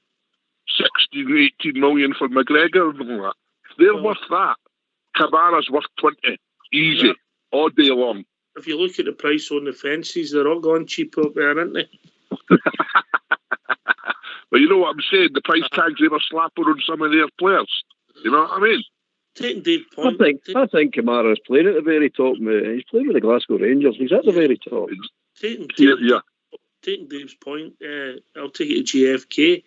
16, 18 million for McGregor and all that. They're worth that. Kamara's worth 20. Easy. All day long. If you look at the price on the fences, they're all gone cheap up there, aren't they? But you know what I'm saying? The price tags they were slapping on some of their players. You know what I mean? Taking Dave's point. I think Kamara's playing at the very top, mate. He's playing with the Glasgow Rangers. He's at the very top. Taking Dave's point, I'll take it to GFK.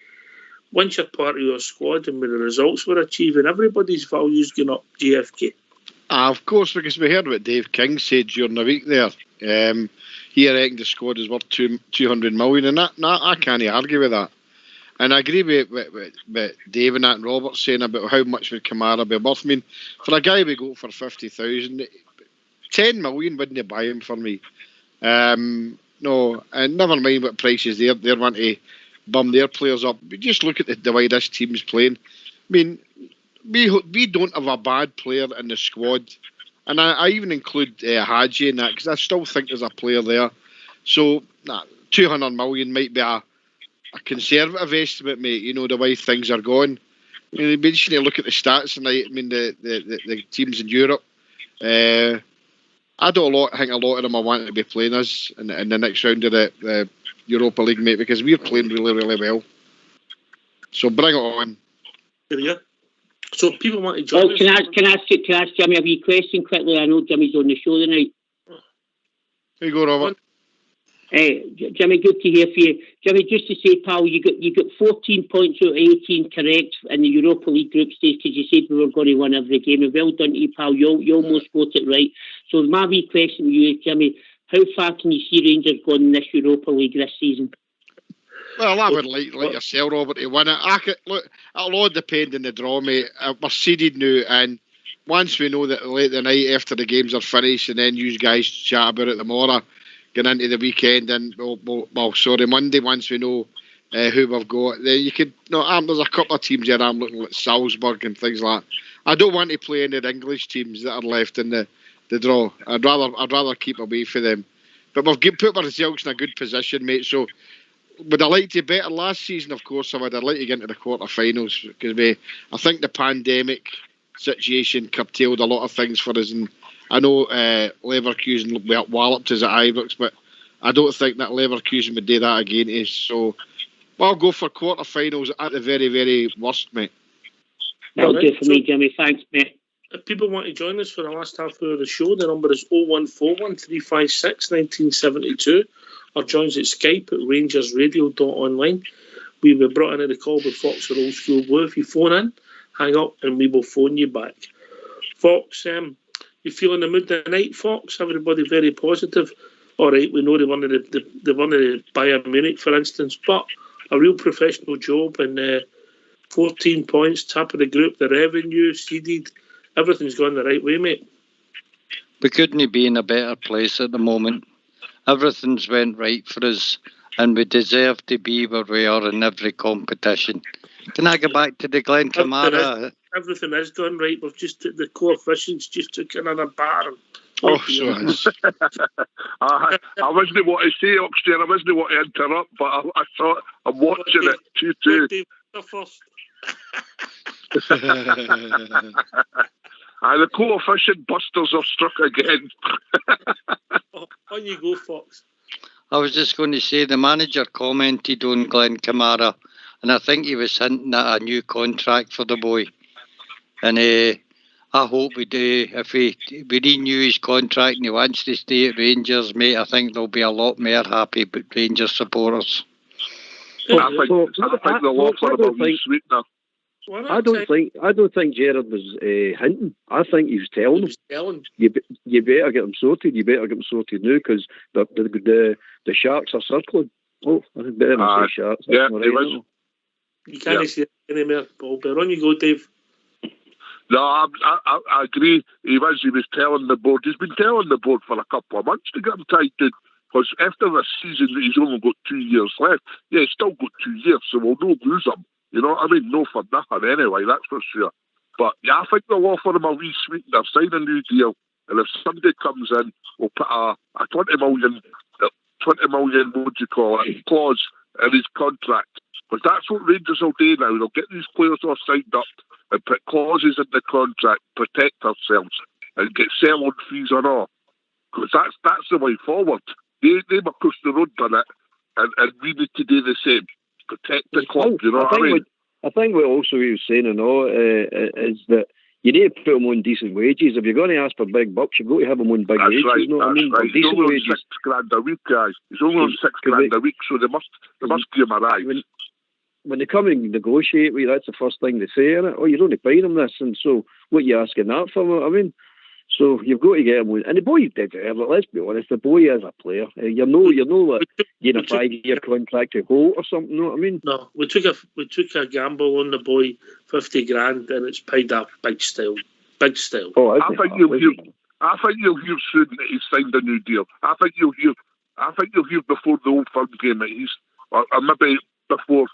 Once you're part of your squad and with the results we're achieving, everybody's values going up GFK. Of course, because we heard what Dave King said during the week there. He reckoned the squad is worth 200 million, and that I can't argue with that. And I agree with Dave and that and Robert saying about how much would Kamara be worth. I mean, for a guy we go for 50,000, 10 million wouldn't buy him for me. No, and never mind what prices they're wanting to bum their players up. But just look at the way this team's playing. I mean, we don't have a bad player in the squad, and I even include Hadji in that because I still think there's a player there. So 200 million might be a conservative estimate, mate. You know the way things are going. I mean, we just need to look at the stats tonight. I mean, the teams in Europe. I think a lot of them are wanting to be playing us in the next round of the Europa League, mate, because we're playing really, really well. So bring it on. There you go. So people want to join us. Can I ask Jimmy a wee question quickly? I know Jimmy's on the show tonight. Here you go, Robert. Jimmy, good to hear from you. Jimmy, just to say, pal, you got 14 points out of 18 correct in the Europa League group stage because you said we were going to win every game. And well done to you, pal. You almost got it right. So my wee question to you, Jimmy, how far can you see Rangers going in this Europa League this season? Well, I would like yourself, Robert, to win it. Look, it'll all depend on the draw, mate. We're seeded now, and once we know that late the night after the games are finished, and then you guys chat about it tomorrow, getting into the weekend, and Monday, once we know who we've got, then you could. There's a couple of teams there I'm looking at, Salzburg and things like that. I don't want to play any of the English teams that are left in the draw. I'd rather keep away from them. But we've put ourselves in a good position, mate. So would I like to better last season? Of course I would. I'd like to get into the quarterfinals because I think the pandemic situation curtailed a lot of things for us, and I know Leverkusen walloped us at Ibrox, but I don't think that Leverkusen would do that again to us. So I'll go for quarterfinals at the very, very worst, mate. That'll do for me, Jimmy. Thanks, mate. If people want to join us for the last half hour of the show, the number is 0141 356 1972, or join us at Skype at RangersRadio.online. We will be brought into the call with Fox for Old School Blue. If you phone in, hang up and we will phone you back. Fox, you feel in the mood tonight, Fox? Everybody very positive. All right, we know they won the Bayern Munich, for instance, but a real professional job and 14 points, top of the group, the revenue, seeded, everything's gone the right way, mate. We couldn't be in a better place at the moment. Everything's went right for us, and we deserve to be where we are in every competition. Can I go back to the Glenn Kamara? Everything is done right. We've just took the coefficients, just took another bar. So is. I wasn't what to say, Oxtail. I wasn't what to interrupt, but I thought I'm watching it 2-2. First. The coefficient busters have struck again. On you go, Fox. I was just going to say the manager commented on Glenn Kamara, and I think he was hinting at a new contract for the boy. And I hope we do. If we renew his contract and he wants to stay at Rangers, mate, I think there'll be a lot more happy Rangers supporters. I think the law firm will be sweet now. I don't think Gerrard was hinting. I think he was telling him. You better get them sorted. You better get them sorted now because the sharks are circling. Oh, I better not say sharks. Yeah, you can't say any more, Paul. But on you go, Dave. No, I agree. He was telling the board. He's been telling the board for a couple of months to get him tied in. Because after this season, he's only got 2 years left. Yeah, he's still got 2 years, so we'll no lose him. You know what I mean? No for nothing anyway, that's for sure. But yeah, I think they'll offer him a wee sweetener, sign a new deal, and if somebody comes in, we'll put a 20 million, what do you call it, clause in his contract. But that's what Rangers will do now. They'll get these players all signed up and put clauses in the contract, protect ourselves, and get sell-on fees and all. Because that's the way forward. They were pushed the road on it, and we need to do the same. Protect the club, you know what I mean? I think what also he was saying and all is that you need to put them on decent wages. If you're going to ask for big bucks, you've got to have them on big wages. Right, you know what I mean? Right. He's only on $6,000 a week, guys. He's only on $6,000 a week, so they must give him a rise. When they come and negotiate with you, that's the first thing they say, innit? Oh, you're only paying them this, and so what are you asking that for? I mean, so you've got to get him on. And the boy did it. Let's be honest, the boy is a player. You know, like getting a 5-year contract to Holt or something. You know what I mean? No, we took a gamble on the boy, $50,000, and it's paid off big style. Big style. Oh, I think you'll hear soon that he's signed a new deal. I think you'll hear before the Old Firm game that he's, or maybe before.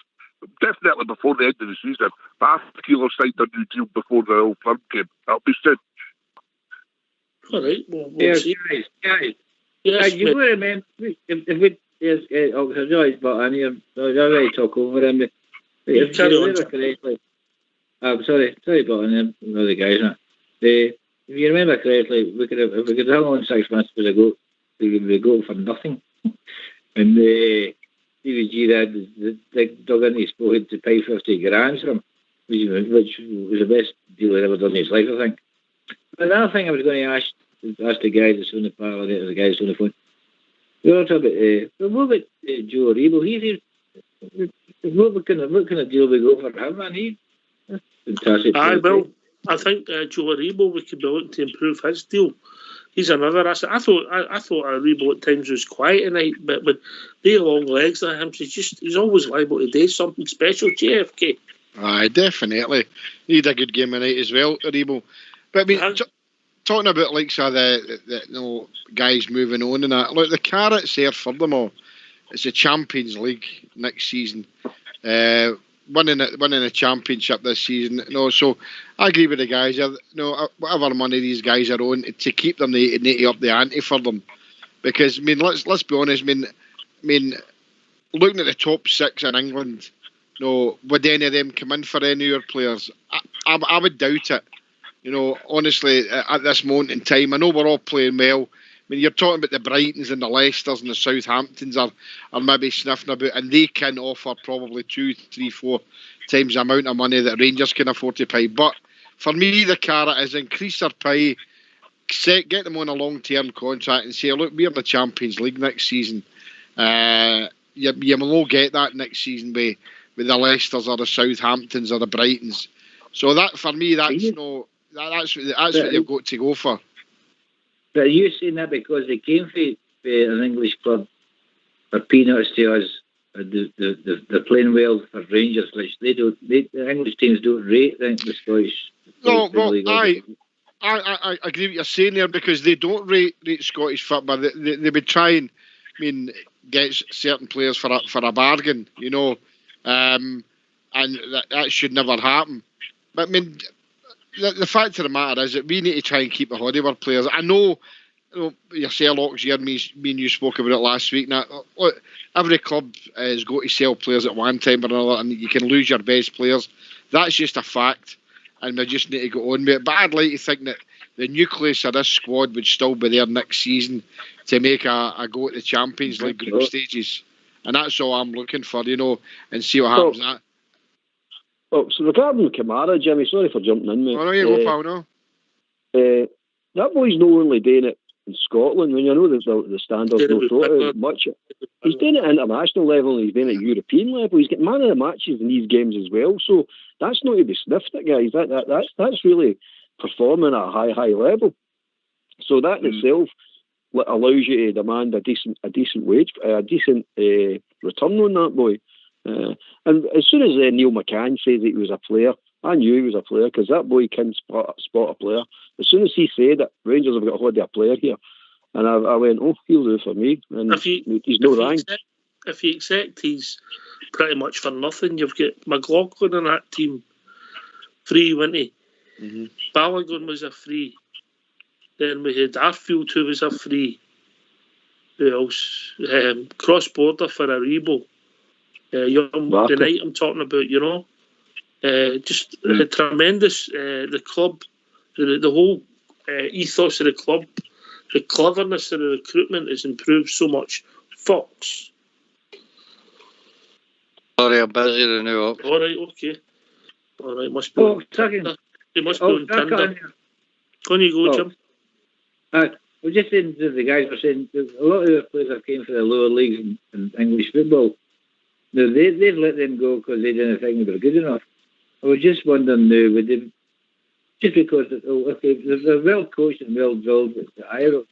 Definitely before the end of the season. But I think he'll have signed a new deal before the Old Firm game. That'll be soon. All right. We'll see. Guys. Yes, You will remember if we realised, but I need to already talk over him. If you remember correctly, I'm sorry, but I'm the guys. If you remember correctly, if we could hang on 6 months ago, we would go for nothing. And Stevie Gerrard dug in his pocket to pay $50,000 for him, which was the best deal he'd ever done in his life, I think. Another thing I was going to ask the guy that's on the panel, or the guy that's on the phone. We were talking about, what about Joe Rebo? What kind of deal we go for him, man? He's fantastic. I think Joe Rebo, we could be looking to improve his deal. He's another asset. I thought Rebo at times was quiet tonight, but with the long legs like him, he's always liable to do something special. JFK. Aye, definitely. He had a good game tonight as well, Rebo. But I mean, talking about like the guys moving on and that. Look, the carrot's there for them all. It's the Champions League next season. Winning a championship this season. So I agree with the guys. Whatever money these guys are on, to keep them, they need to up the ante for them. Because I mean, let's be honest. I mean, looking at the top 6 in England, would any of them come in for any of your players? I would doubt it. Honestly, at this moment in time, I know we're all playing well. I mean, you're talking about the Brightons and the Leicesters and the Southamptons are maybe sniffing about, and they can offer probably 2, 3, 4 times the amount of money that Rangers can afford to pay. But for me, the carrot is increase their pay, get them on a long-term contract and say, look, we're in the Champions League next season. You will get that next season with the Leicesters or the Southamptons or the Brightons. So that, for me, that's what you've got to go for. But are you saying that because they came for an English club for peanuts to us? They're playing well for Rangers, which they don't. The English teams don't rate the Scottish. No, well, I agree with you're saying there, because they don't rate Scottish football. They would try and, get certain players for a bargain, and that should never happen. But the fact of the matter is that we need to try and keep a hold of our players. I know, your Sherlock's here, me and you spoke about it last week. Now, look, every club has got to sell players at one time or another, and you can lose your best players. That's just a fact, and we just need to go on with it. But I'd like to think that the nucleus of this squad would still be there next season to make a go at the Champions League group stages. And that's all I'm looking for, and see what happens. So regarding Kamara, Jimmy, sorry for jumping in, mate. Oh, no, you go, pal, no. That boy's not only doing it in Scotland, when you know the standards don't throw it much. He's doing it at international level, and he's doing it at European level. He's getting man of the matches in these games as well. So that's not to be sniffed at, guys. That's really performing at a high level. So that in itself allows you to demand a decent wage, a decent return on that boy. And as soon as Neil McCann says that he was a player, I knew he was a player, because that boy can spot a player. As soon as he said that Rangers have got a hold of a player here, and I went, he'll do it for me. And he's no rank. If you accept he's pretty much for nothing, you've got McLaughlin in that team free, wouldn't he? Balogun was a free. Then we had Arfield, who was a free. Who else? Cross-border for Aribo. The night I'm talking about, just tremendous. The club, the whole ethos of the club, the cleverness of the recruitment has improved so much. Fox. Sorry, I'm busy now. All right, okay. All right, must be. They must be on Tinder. On you go, Jim. We're just saying that the guys were saying a lot of the players that came from the lower leagues in English football. Now they've let them go because they didn't think they were good enough. I was just wondering now, would they, just because they're well coached and well drilled with the IRO,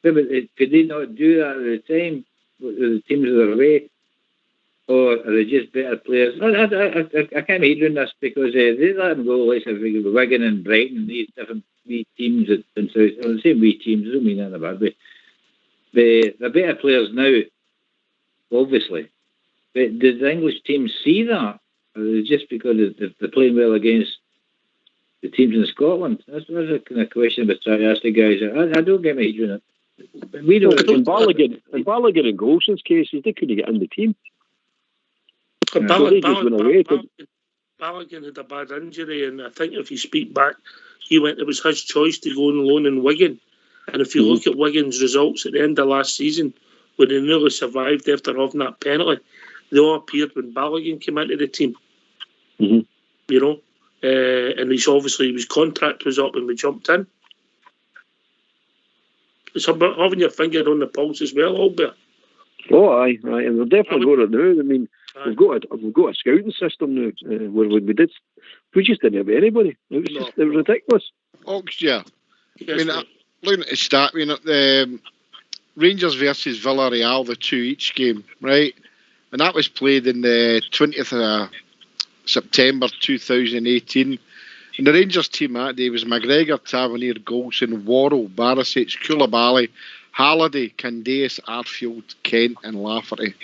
could they not do that at the time with the teams that are away? Or are they just better players? I can't be doing this because they let them go. Like Wigan and Brighton, these different wee teams in South. Well, the same wee teams. I don't mean that in a bad way. They're better players now, obviously. But did the English teams see that? Or is it just because they're playing well against the teams in Scotland? That's a kind of question I was trying to ask the guys. I don't get me doing it. We don't. In Balogun and Golson's cases, they couldn't get in the team. Balogun had a bad injury, and I think if you speak back, it was his choice to go on loan in Wigan. And if you look at Wigan's results at the end of last season, where they nearly survived after having that penalty, they all appeared when Balogun came into the team. And his contract was up and we jumped in. It's about having your finger on the pulse as well, Albert. Oh, aye, and we're definitely going to now. I mean, we've got a scouting system now where we just didn't have anybody. It was ridiculous. Yeah. I mean, looking at the stat, Rangers versus Villarreal, the 2 each game, right? And that was played in the 20th of September 2018. And the Rangers team that day was McGregor, Tavernier, Golson, Worrell, Barisic, Koulibaly, Halliday, Candace, Arfield, Kent and Lafferty.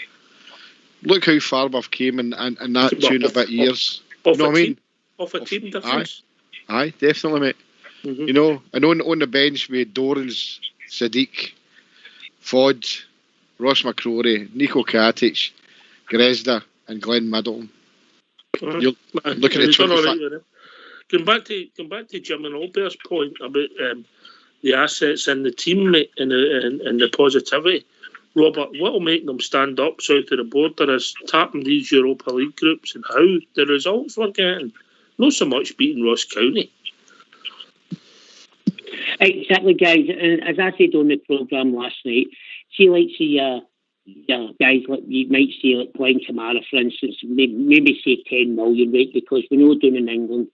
Look how far we've came in that 2 and a bit years. You know what I mean? Off a team difference. Aye, definitely, mate. And on the bench we had Dorans, Sadiq, Fod, Ross McCrory, Nico Katic, Gresda and Glenn Middleton. You're looking at 25. Going back to Jim and Albert's point about the assets and the team and the positivity, Robert, what will make them stand up south of the border is tapping these Europa League groups and how the results we're getting. Not so much beating Ross County. Exactly, guys. And as I said on the programme last night, see, like, guys like you might say, like Glenn Kamara, for instance, maybe say 10 million, right? Because we know down in England,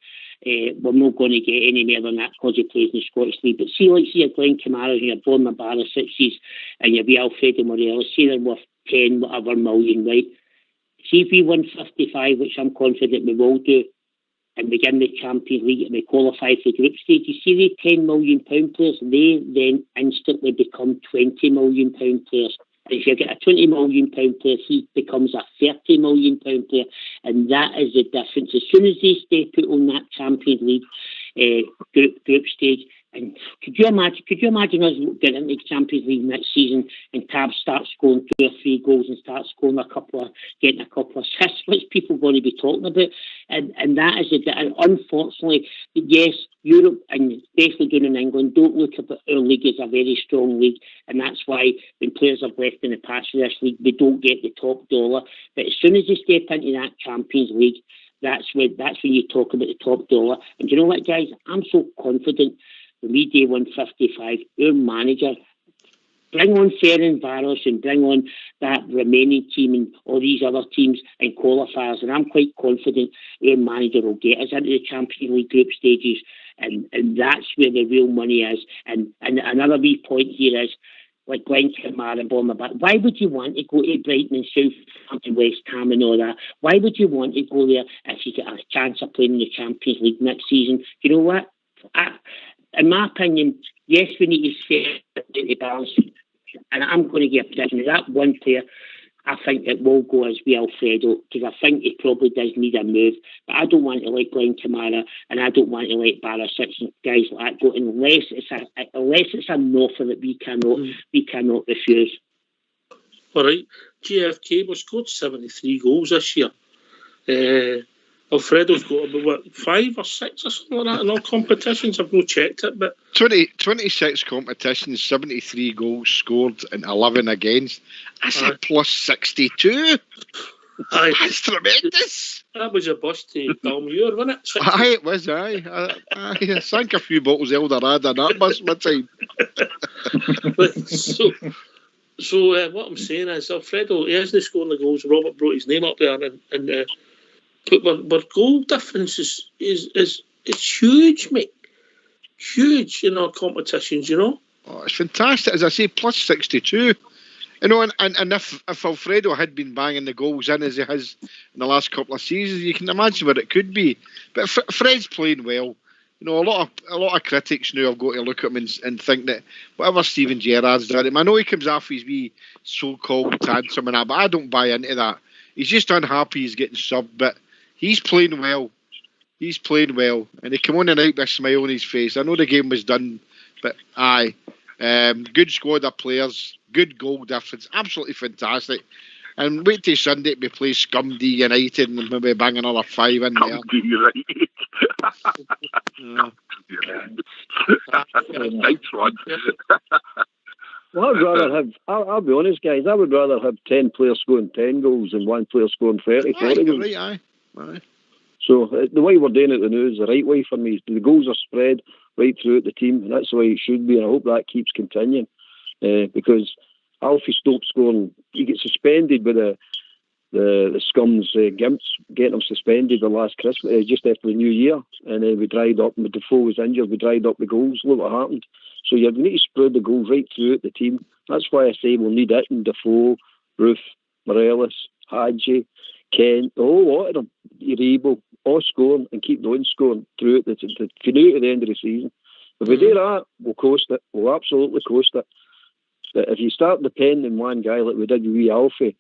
we're not going to get any more than that because he plays in the Scottish League. But see, like, your Glenn Kamara and your Borna Barisic and your Alfredo Morelos, say they're worth 10 whatever million, right? See if we win 55, which I'm confident we will do, and we get in the Champions League and we qualify for the group stage, you see the £10 million players, they then instantly become £20 million players. And if you get a £20 million player, he becomes a £30 million player, and that is the difference. As soon as they step out on that Champions League group stage, and could you imagine us getting into the Champions League next season and Tab starts scoring 2 or 3 goals and starts scoring getting a couple of assists? What's people going to be talking about? And that is and unfortunately, yes, Europe and especially down in England don't look at our league as a very strong league, and that's why when players have left in the past for this league, they don't get the top dollar. But as soon as they step into that Champions League, that's when you talk about the top dollar. And you know what, guys? I'm so confident. When we day 155, our manager, bring on Ferran Barros and bring on that remaining team and all these other teams and qualifiers, and I'm quite confident our manager will get us into the Champions League group stages, and that's where the real money is. And another wee point here is, like Glenn Kamara and Borna, but why would you want to go to Brighton and Southampton, West Ham and all that? Why would you want to go there if you get a chance of playing in the Champions League next season? You know what? In my opinion, yes, we need to set the balance. And I'm going to give a prediction. That one player, I think it will go as we Alfredo, because I think he probably does need a move. But I don't want to let Glenn Kamara, and I don't want to let Barisic and guys like that go unless it's an offer that we cannot refuse. All right, GFK, we've scored 73 goals this year. Alfredo's got about 5 or 6 or something like that in all competitions. I've not checked it, but 26 competitions, 73 goals scored and 11 against. That's a plus 62. That's tremendous. That was a bust to Dalmuir, wasn't it? Aye, it was, aye. I sank a few bottles of Eldorado on that bus one time. So what I'm saying is, Alfredo, he hasn't scored the goals. Robert brought his name up there, and but goal difference is huge, mate. Huge in our competitions, you know. Oh, it's fantastic. As I say, plus 62. You know, and if Alfredo had been banging the goals in as he has in the last couple of seasons, you can imagine where it could be. But Fred's playing well. You know, a lot of critics now have got to look at him and think that whatever Steven Gerrard's done him, I know he comes off his wee so-called tantrum and that, but I don't buy into that. He's just unhappy he's getting subbed, but he's playing well. He's playing well, and he came on tonight with a smile on his face. I know the game was done, but aye, good squad of players, good goal difference, absolutely fantastic. And wait till Sunday we play Scumdy United and maybe bang another 5 in there. Scumdy United. Nice one. Well, I'd rather have, I'll be honest, guys, I would rather have 10 players scoring 10 goals than one player scoring 30, 40 goals. Right, aye. So the way we're doing it now is the right way for me. The goals are spread right throughout the team, and that's the way it should be, and I hope that keeps continuing. Because Alfie stopped scoring. He gets suspended with the Scum's Gimps, getting him suspended the last Christmas, just after the New Year, and then we dried up, and Defoe was injured, we dried up the goals. Look what happened. So you need to spread the goals right throughout the team. That's why I say we'll need it in Defoe, Roof, Morelos, Hadji, Kent, a whole lot of them, Uribo, all scoring and keep going scoring throughout the to the end of the season. If we do that, we'll coast it. We'll absolutely coast it. But if you start depending on one guy like we did with wee Alfie,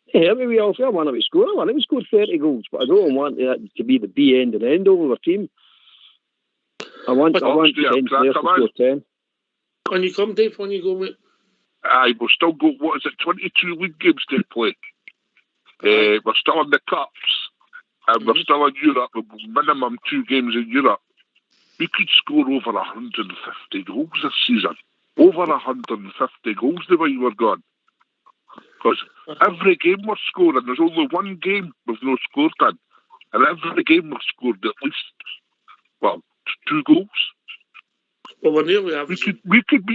hey, wee Alfie, I want him to score. I want him to score 30 goals, but I don't want that to be the B end and end of our team. I want 10 players to score 10. When you come, Dave, when you go, mate? Aye, we've still got, 22 league games to play. We're still in the Cups, and we're still in Europe, minimum 2 games in Europe. We could score over 150 goals this season. Over 150 goals the way we're going. Because every game we're scoring, there's only one game we've not scored in. And every game we've scored at least, 2 goals. Well, we're nearly average. We could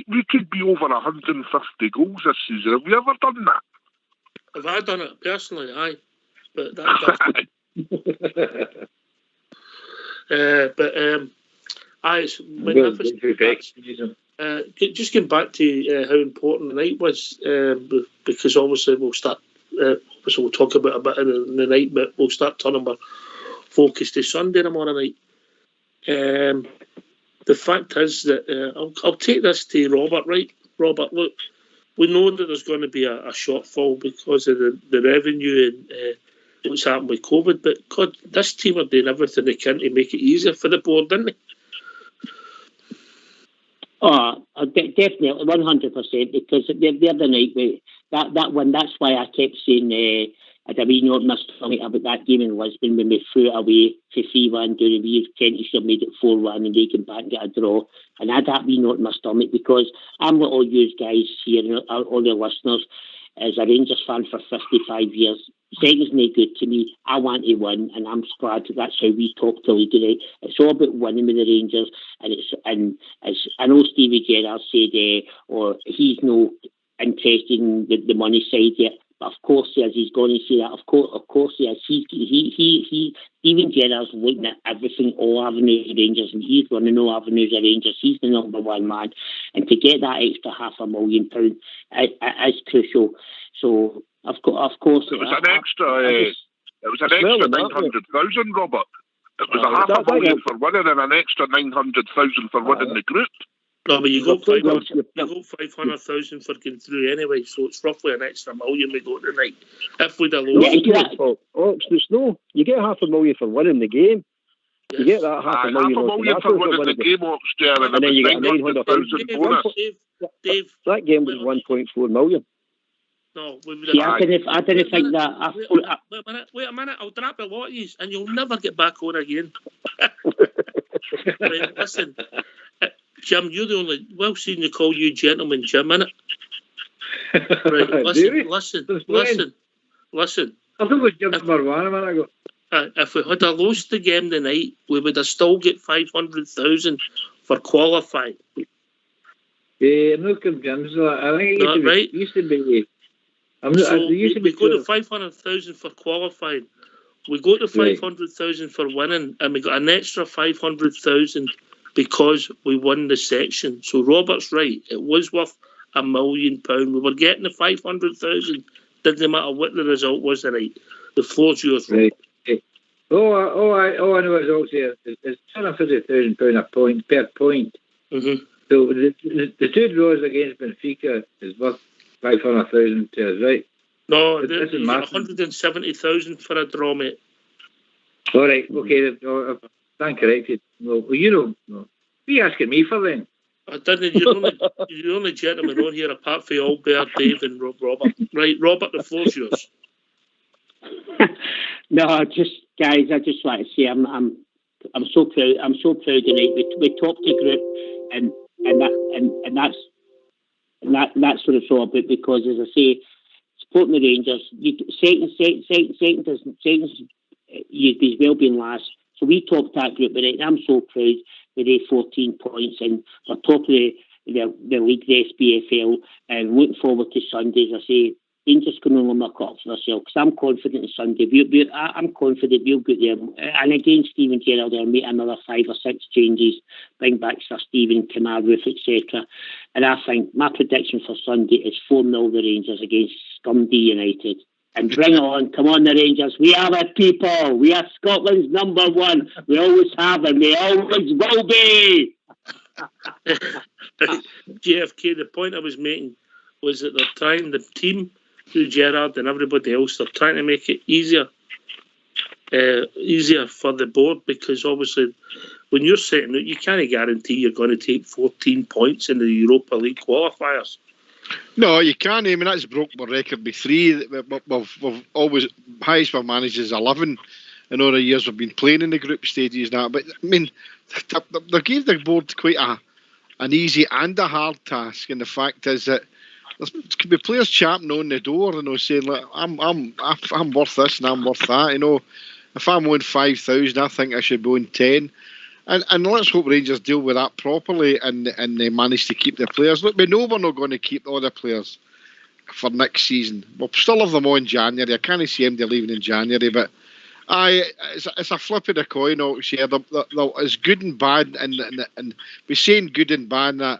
be over 150 goals this season. Have we ever done that? Have I done it personally? Aye, but it's magnificent. Just getting back to how important the night was, because obviously we'll start. So we'll talk about a bit in the night, but we'll start turning our focus to Sunday tomorrow night. The fact is that I'll take this to Robert, right? Robert, look, we know that there's going to be a shortfall because of the revenue and what's happened with COVID, but God, this team are doing everything they can to make it easier for the board, didn't they? Oh, definitely, 100%, because the other night, that one, that's why I kept saying I had a wee note in my stomach about that game in Lisbon when we threw it away for 3-1 during the year. Kentish have made it 4-1 and they came back and get a draw. And I had that wee note in my stomach because I'm like all you guys here and all the listeners, as a Rangers fan for 55 years. Second's no good to me. I want to win, and I'm glad that's how we talk to league today. It's all about winning with the Rangers, and I know Stevie Gerrard said, or he's no interested in the money side yet. But of course he is. He's going to say that. Of course he is. Steven Gerrard's looking at everything, all avenues of Rangers, and he's running all avenues of Rangers. He's the number one man, and to get that extra £500,000 is crucial. So of course, it was an extra 900,000, Robert. It was a £500,000 for winning and an extra 900,000 for winning the group. No, but you got 500,000 for getting through anyway, so it's roughly an extra million we got tonight. If we'd have lost, you get $500,000 for winning the game. Yes. You get that $500,000 for winning the game, Oxter, and then you get 900,000 bonus. Dave, that game was 1.4 million. No, I didn't think that. Wait a minute, I'll drop a lot of these and you'll never get back on again. Right, listen, Jim, you're the only, well seen you call you gentleman Jim, innit? Right, listen. I think we jumped Marwan a minute ago. If we had lost the game tonight, we would have still get 500,000 for qualifying. Yeah, I'm not convinced. I think it used to be. We got the 500,000 for qualifying. We got the 500,000 for winning, and we got an extra 500,000 because we won the section. So Robert's right. It was worth £1 million. We were getting the 500,000. Didn't matter what the result was tonight. The floor's yours, Robert. I know it's also it's £250,000 a point per point. Mm-hmm. So the two draws against Benfica is worth 500,000 to us, right? No, there's 170,000 for a draw, mate. All right, okay. I stand corrected. Well, you know, what are you asking me for then? I didn't. You're the only gentleman on here apart from Albert, Dave, and Robert. Right, Robert, the floor's yours. No, I just want to say I'm so proud. I'm so proud tonight. We topped the group, and that's what it's all about. Because as I say, supporting the Rangers, second, you'd be well being last. So we topped that group tonight. And I'm so proud with 14 points, and we're top of the league, the SPFL, and looking forward to Sunday. As I say, Rangers can only make up for themselves, because I'm confident in Sunday. I'm confident we'll get there. And again, Stephen Gerrard will make another 5 or 6 changes, bring back Sir Stephen, Kamar, Roof, etc. And I think my prediction for Sunday is 4-0 the Rangers against Scumdy United. And bring it on. Come on, the Rangers. We are the people. We are Scotland's number one. We always have and we always will be. JFK, the point I was making was that they're trying, the team, through Gerrard and everybody else, they're trying to make it easier for the board, because obviously when you're setting out, you can't guarantee you're going to take 14 points in the Europa League qualifiers. No, you can't. I mean, that's broke my record by 3. We've always, highest we've managed is 11 in all the years we've been playing in the group stages now. But I mean, they gave the board quite an easy and a hard task, and the fact is that there could be players champing on the door, saying, "Look, I'm worth this and I'm worth that." If I'm on 5,000, I think I should be on 10. And let's hope Rangers deal with that properly and they manage to keep the players. Look, we know we're not going to keep all the players for next season. We'll still have them on in January. I can't see them leaving in January, but it's a flip of the coin out here. It's good and bad, and we're saying good and bad that,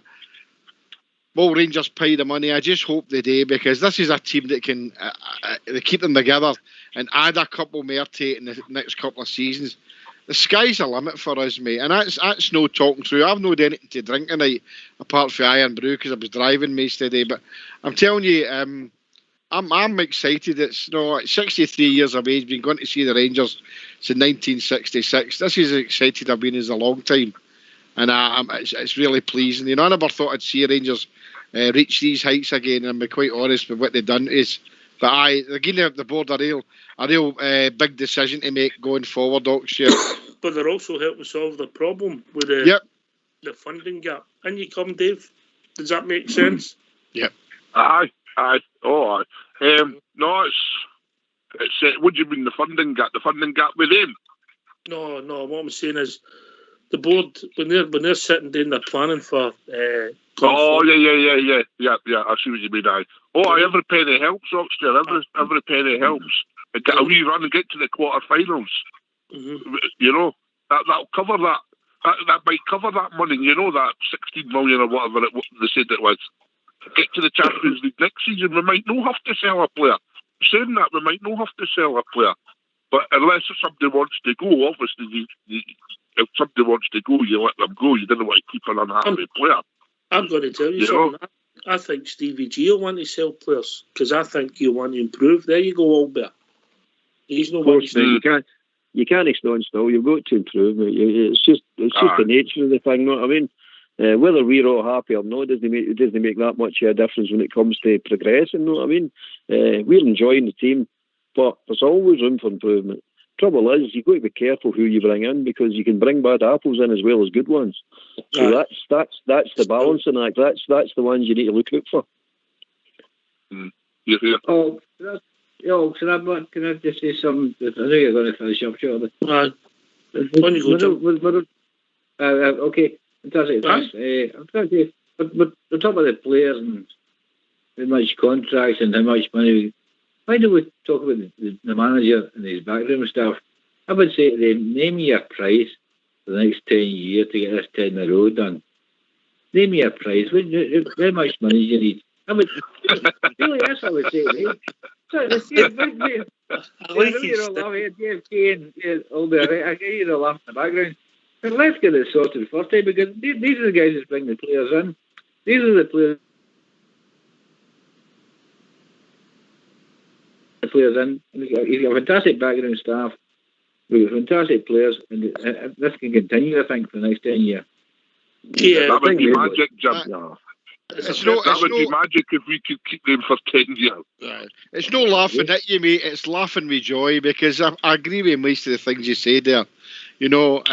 well, Rangers pay the money. I just hope they do, because this is a team that can they keep them together and add a couple more to it in the next couple of seasons. The sky's the limit for us, mate, and that's no talking through. I've not anything to drink tonight apart from Iron Brew, because I was driving most today. But I'm telling you, I'm excited. It's 63 years of age, been going to see the Rangers since 1966. This is as excited I've been as a long time, and it's really pleasing. I never thought I'd see Rangers reach these heights again, and I'm quite honest with what they've done is. But they're giving the board a real big decision to make going forward, Oxford. But they're also helping solve the problem with the funding gap. And you come, Dave. Does that make sense? Yep. Aye. No, it's what do you mean the funding gap? The funding gap within? No. What I'm saying is the board, when they're sitting down, they're planning for. Yeah. I see what you mean. Every penny helps, Oxford. Every penny helps. And get a wee run and get to the quarterfinals. Mm-hmm. That'll cover that. That might cover that money. That 16 million or whatever they said it was. Get to the Champions League next season, we might not have to sell a player. Saying that, we might not have to sell a player. But unless somebody wants to go, obviously, if somebody wants to go, you let them go. You don't want to keep an unhappy player. I'm going to tell you something. I think Stevie G will want to sell players because I think he'll want to improve. There you go, Albert. He's no one. You can't stand still. You've got to improve, mate. It's just the nature of the thing. Know what I mean? Whether we're all happy or not doesn't make that much of a difference when it comes to progressing. Know what I mean? We're enjoying the team, but there's always room for improvement. Trouble is, you've got to be careful who you bring in because you can bring bad apples in as well as good ones. So that's the balancing act. That's the ones you need to look out for. Can I just say something? I know you're going to finish up shortly. Okay, fantastic. I'm trying to say, but on top of the players and how much contracts and how much money, why do we talk about the manager and his backroom stuff? I would say to them, name me a price for the next 10 years to get this 10 in a row done. Name me a price. How much money do you need? I would, really, that's what I would say to them. I get you all laugh in the background. But let's get it sorted first time because these are the guys that bring the players in. These are the players in. He's got fantastic background staff. We've got fantastic players, and this can continue, I think, for the next 10 years. Yeah, that would be magic, Jim. That would be magic if we could keep them for 10 years. It's no laughing at you, mate. It's laughing with joy because I agree with most of the things you said there. You know,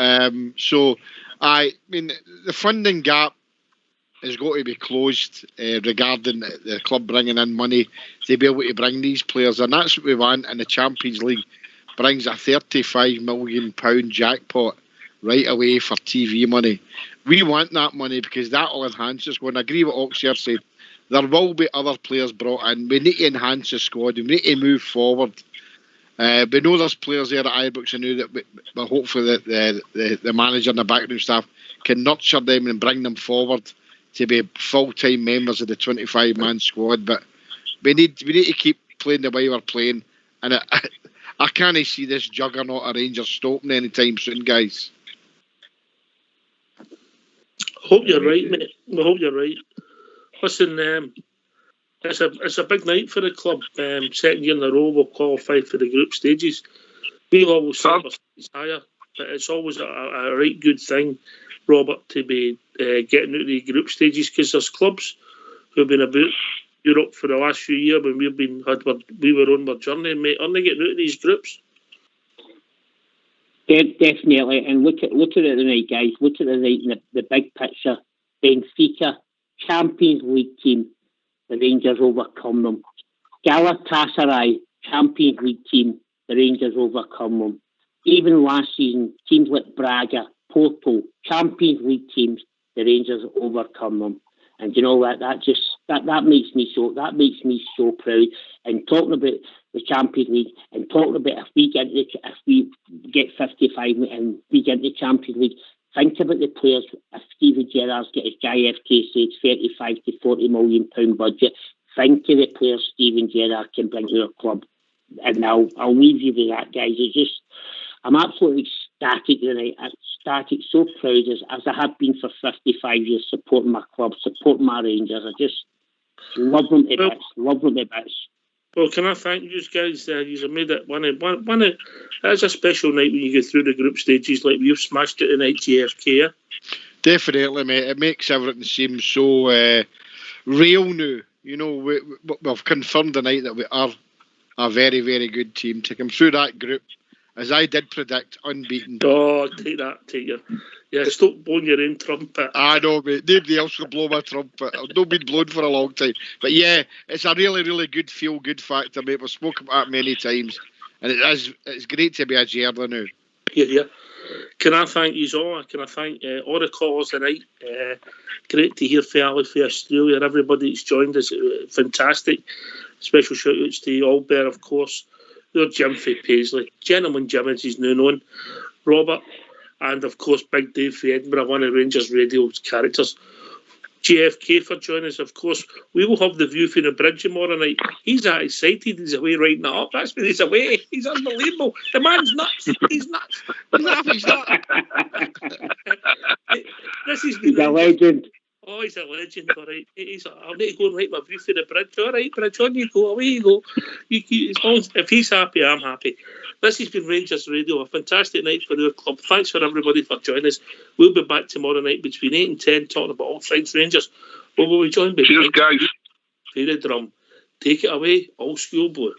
so I mean, the funding gap has got to be closed regarding the club bringing in money to be able to bring these players, and that's what we want. And the Champions League brings a £35 million jackpot right away for TV money. We want that money because that will enhance us. When I agree with Oxford said, there will be other players brought in. We need to enhance the squad. We need to move forward. We know there's players there at Ibrox and that but hopefully the manager and the backroom staff can nurture them and bring them forward to be full-time members of the 25-man squad. But we need to keep playing the way we're playing. And I can't see this juggernaut of Rangers stopping anytime soon, guys. Hope you're right, mate. I hope you're right. Listen, it's a big night for the club. Second year in a row, we'll qualify for the group stages. We'll always set our sights higher, but it's always a right good thing, Robert, to be getting out of the group stages because there's clubs who've been about Europe for the last few years when we were on our journey, mate. Aren't they getting out of these groups? Definitely, and look at it tonight, guys. Look at it tonight in the big picture. Benfica, Champions League team, the Rangers overcome them. Galatasaray, Champions League team, the Rangers overcome them. Even last season, teams like Braga, Porto, Champions League teams, the Rangers overcome them. And you know what? That makes me so proud. And talking about the Champions League and talking about if we get 55 and we get the Champions League, think about the players. If Steven Gerrard's got his JFK says 35 to 40 million pound budget, think of the players Steven Gerrard can bring to our club. And I'll leave you with that, guys. I'm absolutely ecstatic tonight. I'm ecstatic, so proud as I have been for 55 years, supporting my club, supporting my Rangers. I just love them to bits. Well, can I thank you guys? You've made it one of. It's a special night when you get through the group stages like you've smashed it tonight, GFK. Definitely, mate. It makes everything seem so real now. You know, we've confirmed tonight that we are a very, very good team to come through that group. As I did predict, unbeaten. Oh, take your... Yeah, stop blowing your own trumpet. I know, mate. Nobody else will blow my trumpet. I've not been blown for a long time. But yeah, it's a really, really good feel-good factor, mate. We've spoken about it many times. And it's great to be a Gerrard now. Yeah. Can I thank you all? Can I thank all the callers tonight? Great to hear from Ali, from Australia, and everybody that's joined us. Fantastic. Special shout-outs to Albert, of course. Your Jim for Paisley, Gentleman Jim as he's now known, Robert, and of course Big Dave for Edinburgh, one of Rangers Radio's characters. JFK for joining us, of course. We will have the view from the bridge tomorrow night. He's that excited, he's away writing it up. That's when he's away. He's unbelievable. The man's nuts. He's nuts. He's not. He's a legend. Oh, he's a legend, all right. I'll need to go and write my view for the bridge. All right, Bridge, on you go, away you go. If he's happy, I'm happy. This has been Rangers Radio, a fantastic night for our club. Thanks for everybody for joining us. We'll be back tomorrow night between 8 and 10 talking about all things Rangers. We'll be joined by cheers, guys. Play the drum. Take it away, Old School Blue.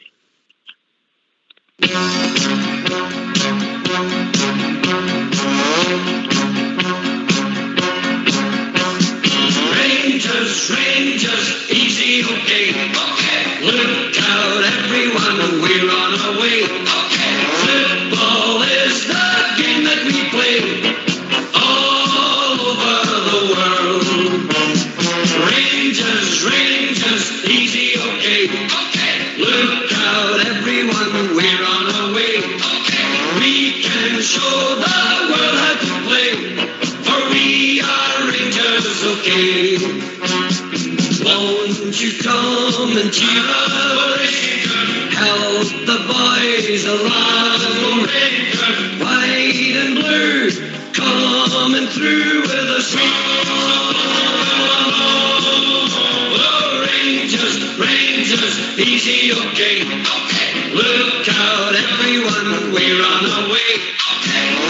Rangers, easy, okay. Look out, everyone, we're on our way. Football is the game that we play all over the world. Rangers, easy, okay. Look out, everyone, we're on our way. We can show the world how to play, for we are Rangers, okay. Won't you come and cheer us? Help the boys along. White and blue, coming through with a sweet. Oh, Rangers, easy, okay. Look out, everyone, we're on our way.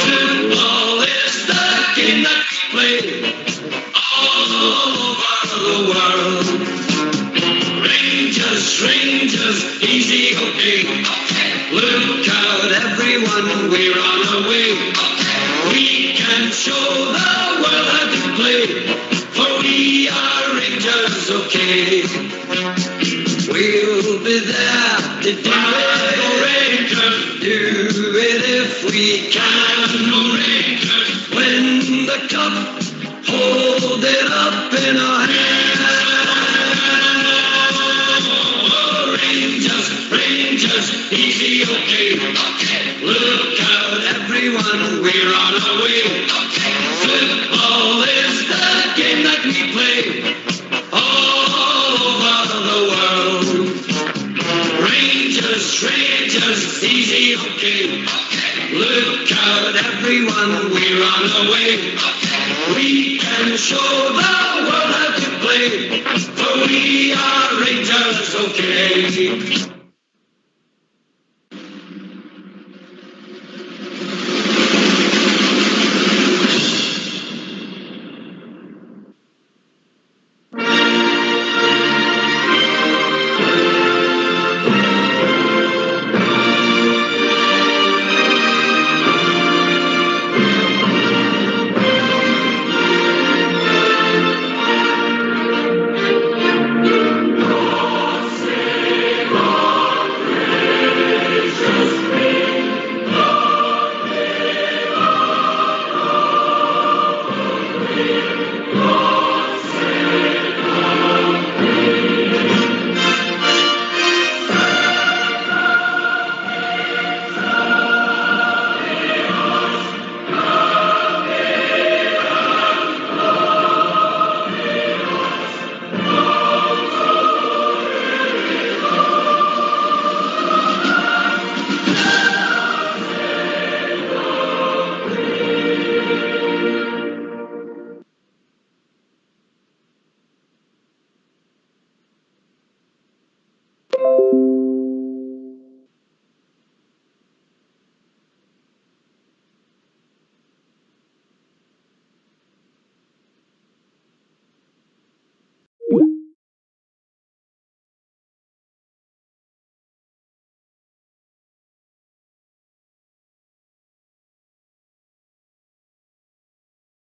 Football is the game that we play all over the world. Rangers, easy, okay. Look out, everyone, we're on our way. We can show the world how to play, for we are Rangers, okay. We'll be there to do it, Rangers. Do it if we can, Rangers. Win the cup, hold it up in our hands. Rangers, easy, okay. Look out, everyone, we're on our way. Football is the game that we play all over the world. Rangers, easy, okay. Look out, everyone, we're on our way. We can show the world how to play, for we are Rangers, okay.